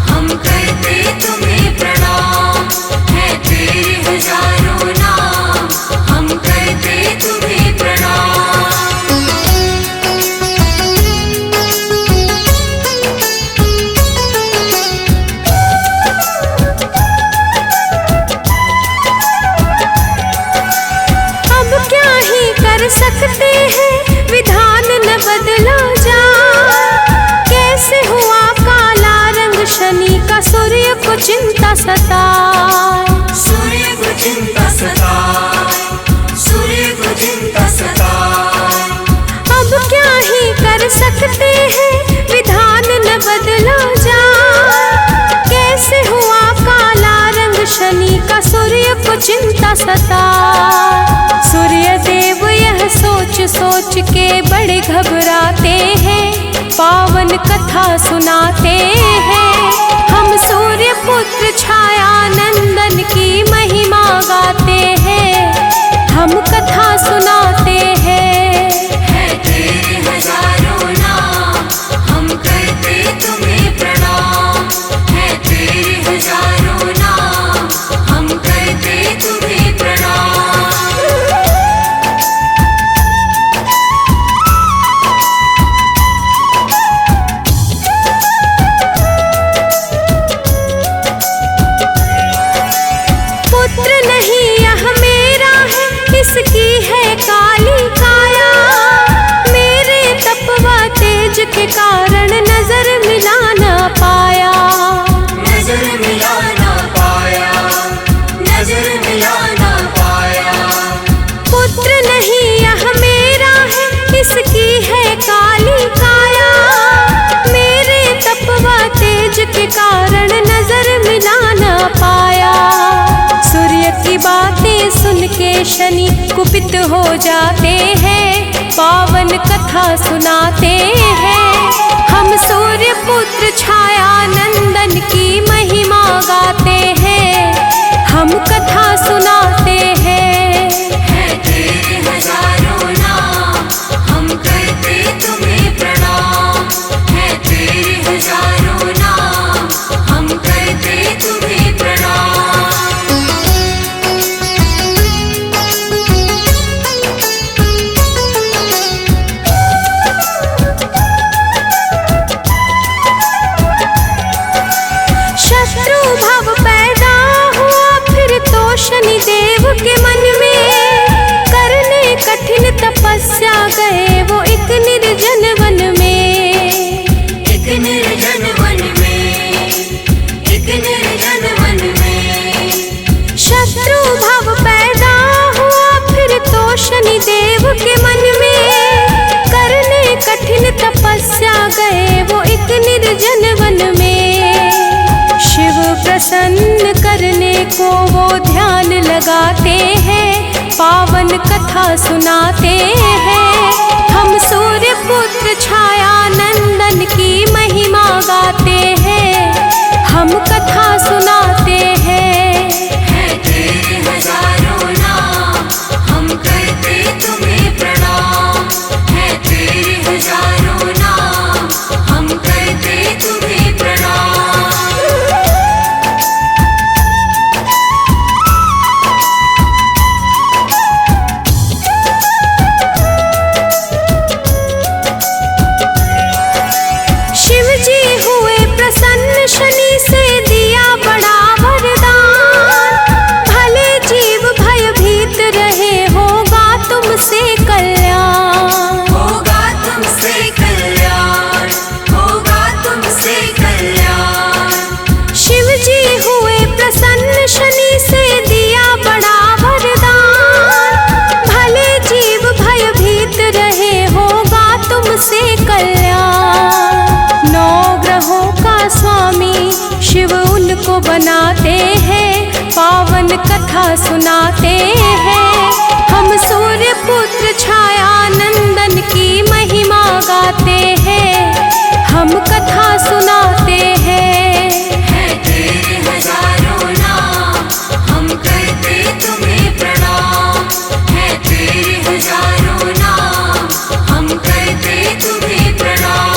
हम करते तुम्हें प्रणाम। है तेरे हजारों नाम, हम करते तुम्हें प्रणाम। का सूर्य को चिंता सताए। सूर्य को चिंता सताए, सूर्य को चिंता सताए। अब क्या ही कर सकते हैं, विधान न बदला जाए। कैसे हुआ काला रंग शनि का सूर्य को चिंता सताए। सूर्य देव यह सोच सोच के बड़े घबराते हैं, पावन कथा सुनाते हैं। हम सूर्य पुत्र छाया नंदन की महिमा गाते हैं, हम कथा सुनाते हैं। है तेरे हजारों नाम, हम करते तुम्हें प्रणाम। है तेरे हजारों नाम, हम करते तुम्हें प्रणाम। इसकी है काली काया, मेरे तपवा तेज के कारण नजर मिला ना पाया। नजर मिला ना पाया, नजर मिला ना पाया। पुत्र नहीं यह मेरा है, इसकी है काली काया, मेरे तपवा तेज के कारण नजर मिला ना पाया। सूर्य की बातें सुन के शनि कुपित हो जाते हैं, पावन कथा सुनाते हैं। हम सूर्य पुत्र छाया नंदन की महिमा गाते हैं, हम कथा सुनाते हैं। है तेरे हजारों नाम, हम करते तुम्हें प्रणाम। है तेरे हजारों नाम, हम करते तुम्हें प्रणाम। शनिदेव के मन में करने कठिन तपस्या गए वो एक निर्जन वन में। एक निर्जन वन में, एक निर्जन वन में। शत्रु भाव पैदा हुआ फिर तो शनिदेव के मन में करने कठिन तपस्या गए वो एक निर्जन वन में। शिव प्रसन्न करने को वो ध्यान लगाते हैं, पावन कथा सुनाते हैं। हम सूर्य पुत्र छाया नंदन की महिमा गाते हैं, हम कथा सुनाते हैं। है तेरे हजारों नाम, हम करते तुम्हें प्रणाम। है तेरे हजारों नाम, हम करते तुम्हें प्रणाम। शनि से दिया बड़ा वरदान, भले जीव भयभीत रहे होगा तुमसे कल्याण। होगा तुमसे कल्याण, होगा तुमसे कल्याण। शिव जी हुए प्रसन्न शनि से दिया बड़ा वरदान, भले जीव भयभीत रहे होगा तुमसे कल्याण। 9 ग्रहों का स्वामी शिव उनको बनाते हैं, पावन कथा सुनाते हैं। हम सूर्य पुत्र छाया नंदन की महिमा गाते हैं, हम कथा सुनाते हैं। है तेरे हजारों नाम, हम करते तुम्हें प्रणाम। है तेरे हजारों नाम, हम करते तुम्हें प्रणाम।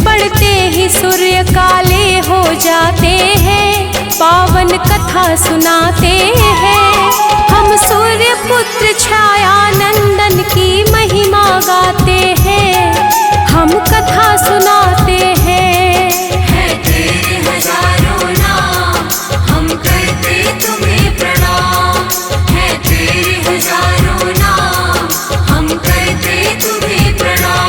पड़ते ही सूर्य काले हो जाते हैं, पावन कथा सुनाते हैं। हम सूर्य पुत्र छाया नंदन की महिमा गाते हैं, हम कथा सुनाते हैं। है तेरे हजारों नाम, हम करते तुम्हें प्रणाम। है तेरे हजारों नाम, हम करते तुम्हें प्रणाम।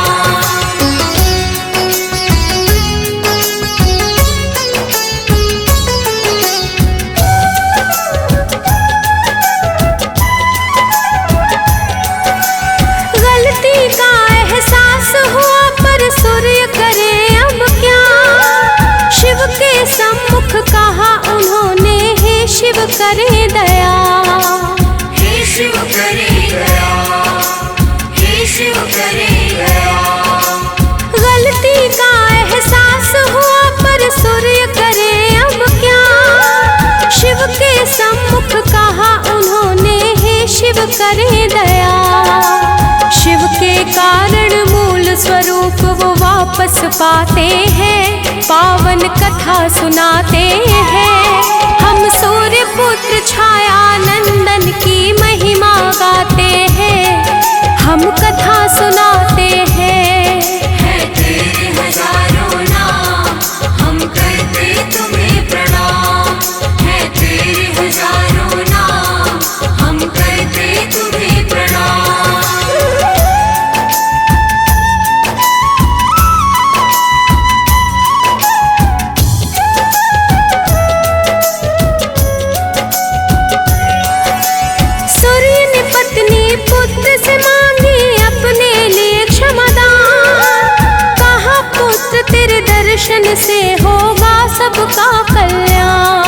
गलती का एहसास हुआ पर सूर्य करे अब क्या, शिव के सम्मुख कहा उन्होंने, हे शिव करे दया। हे शिव करे दया, हे शिव करे दया। गलती का एहसास हुआ पर सूर्य करे अब क्या, शिव के सम्मुख कहा उन्होंने, हे शिव करे दया। शिव के कारण मूल स्वरूप वो वापस पाते हैं, पावन कथा सुनाते हैं। हम सूर्य पुत्र छाया नंदन की महिमा गाते हैं, हम कथा सुनाते हैं। है तेरे हजारों नाम, हम करते तुम्हें प्रणाम। है तेरे हजारों नाम, हम करते तुम्हें प्रणाम। सूर्य ने पत्नी पुत्र से मांगी अपने लिए क्षमादान, कहा पुत्र तेरे दर्शन से होगा सबका कल्याण।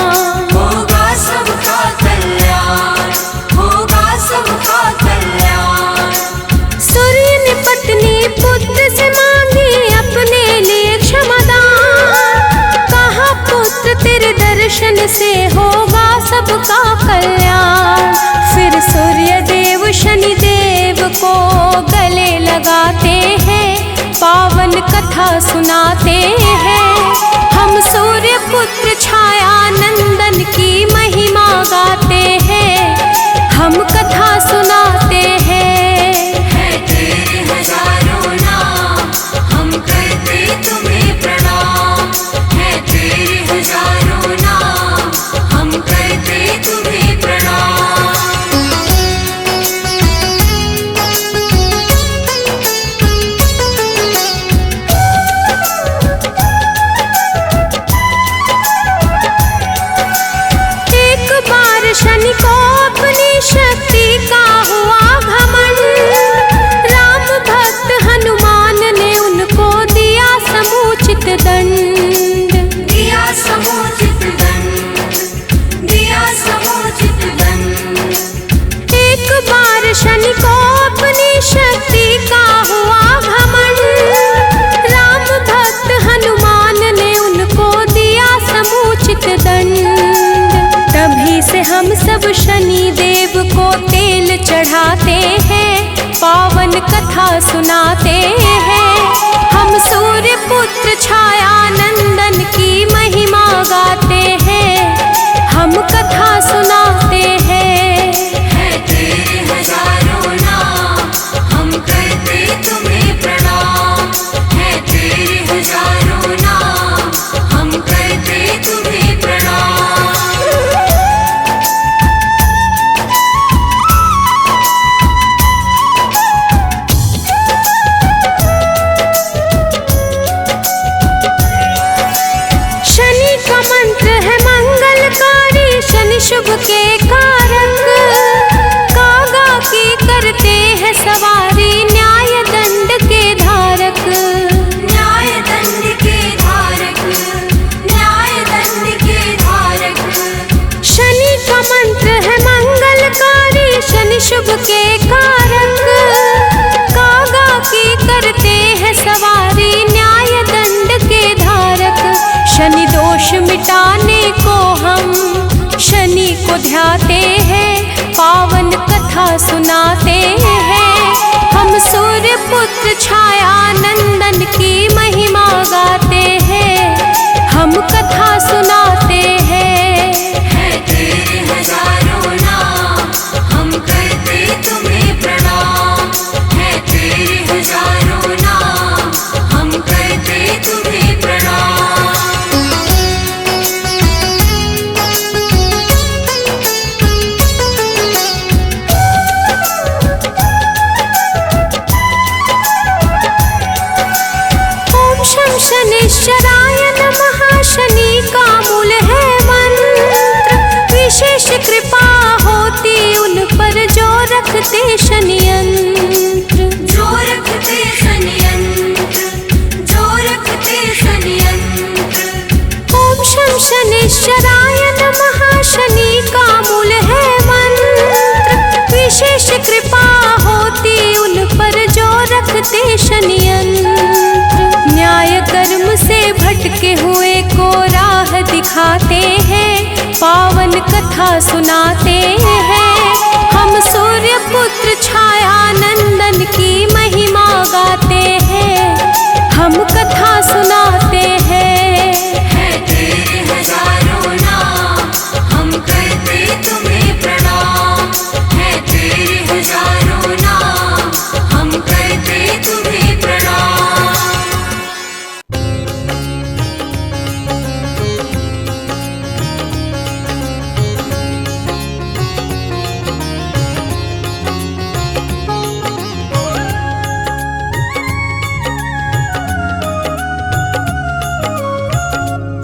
होगा सबका कल्याण, होगा सबका कल्याण। सूर्य ने पत्नी पुत्र से मांगी अपने लिए क्षमादान, कहा पुत्र तेरे दर्शन से होगा सबका कल्याण। फिर सूर्य देव शनि देव को गले लगाते हैं, पावन कथा सुनाते हैं। हम सूर्य पुत्र छाया नंदन की महिमा गाते हैं, हम कथा सुनाते हैं। है तेरे हजारों नाम, हम करते तुम्हें प्रणाम। है तेरे हजारों नाम, हम करते तुम्हें प्रणाम। एक बार शनि को अपनी शक्ति का हुआ घमंड, राम भक्त हनुमान ने उनको दिया समुचित दंड। दिया समुचित दंड, दिया समुचित दंड। एक बार शनि को अपनी शक्ति का हुआ घमंड, राम भक्त हनुमान ने उनको दिया समुचित दंड। तभी से हम सब शनि देव को तेल चढ़ाते हैं, पावन कथा सुनाते हैं। हम सूर्य पुत्र छाया नंदन की महिमा गाते हैं, हम कथा सुनाते हैं। है तेरे हजारों नाम, हम करते तुम्हें प्रणाम। है तेरे हजारों नाम, हम करते तुम्हें प्रणाम। शनि का मंत्र है मंगलकारी, शनि शुभ के कारक, कागा की करते हैं सवारी, न्याय दंड के धारक। न्याय दंड के धारक, न्याय दंड के धारक। शनि का मंत्र है मंगलकारी, शनि शुभ के कारक, कागा की करते हैं सवारी, न्याय दंड के धारक। शनि दोष मिटाने को हम शनि को ध्याते हैं, पावन कथा सुनाते हैं। हम सूर्य पुत्र छाया नंदन की महिमा गाते कथा सुनाते हैं। हम सूर्य पुत्र छाया नंदन की महिमा गाते हैं। हम कथा सुनाते हैं। है तेरे हजारों नाम, हम करते तुम्हें प्रणाम। है तेरे हजारों नाम, हम करते तुम्हें प्रणाम।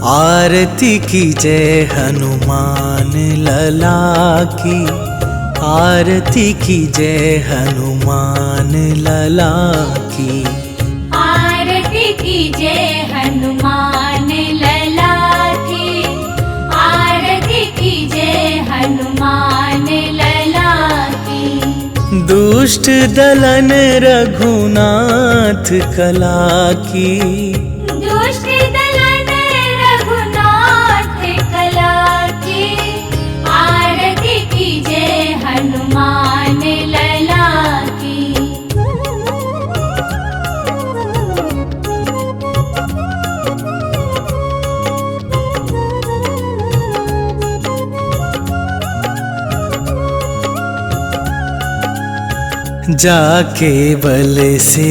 आरती की जय हनुमान लला की, आरती की जय हनुमान लला की। आरती की जय हनुमान लला की, आरती की जय हनुमान लला की। दुष्ट दलन रघुनाथ कला की, दुष्ट दलन रघुनाथ कला की। आरती की जय हनुमान लला की। जाके बल से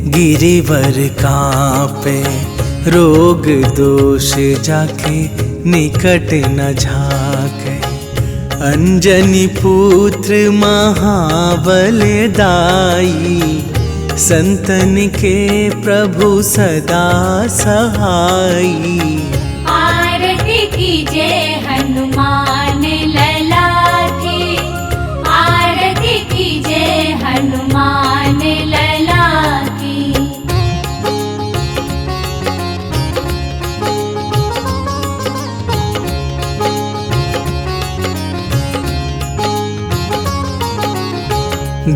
गिरिवर कांपे, रोग दोष जाके निकट न झाके। अंजनी पुत्र महाबल दाई, संतन के प्रभु सदा सहाई। आरती की जय हनुमान लला की, आरती की जय हनुमान लला की।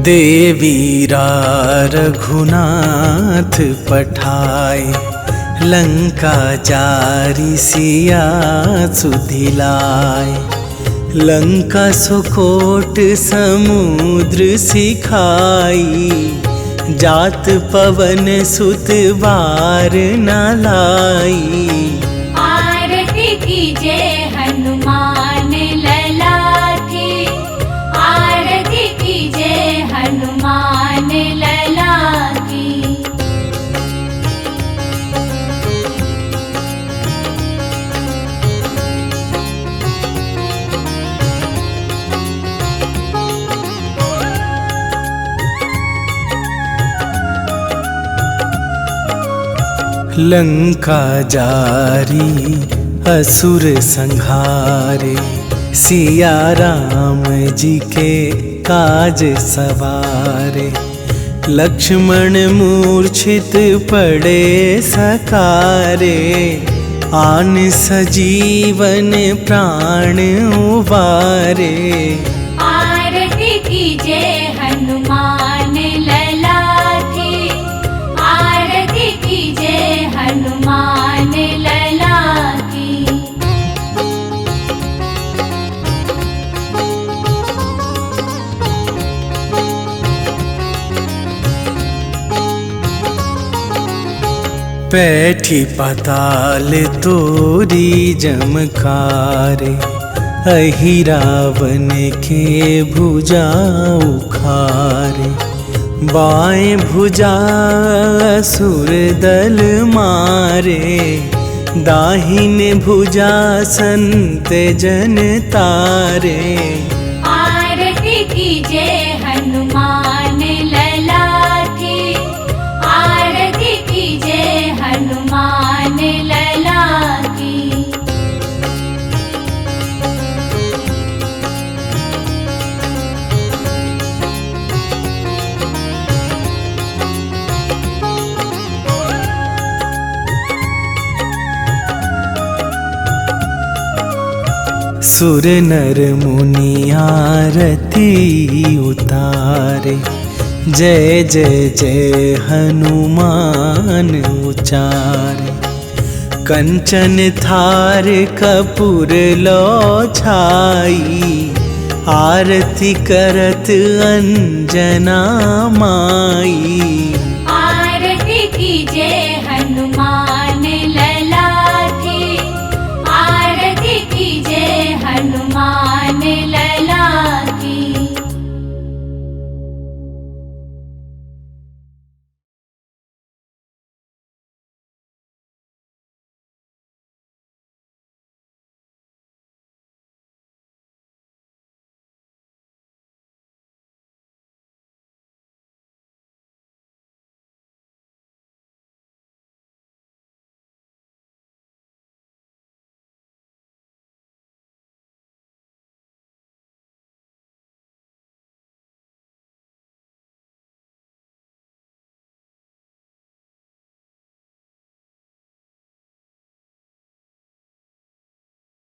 देवीरा रघुनाथ पठाए, लंका जारी सिया सुधिलाए। लंका सुकोट समुद्र सिखाई, जात पवन सुत बार न लाई। आरती की जय हनुमान लला की, आरती की जय हनुमान लला की। लंका जारी असुर संहारे, सिया राम जी के काज सवारे। लक्ष्मण मूर्छित पड़े सकारे, आन सजीवन प्राण उबारे। आरती की जय हनुमान लला की, आरती की जय हनुमान लला की। पैठी पाताल तोरी जमकारे, अहिरावन के भुजा उखारे। बाएं भुजा असुर दल मारे, दाहिने भुजा संत जन तारे। आरती की जय हनुमान लला की, आरती की जय हनुमान लला की। सुर नर मुनि आरती उतारे, जय जय जय हनुमान उचारे। कंचन थार कपूर लो छाई, आरती करत अंजना माई।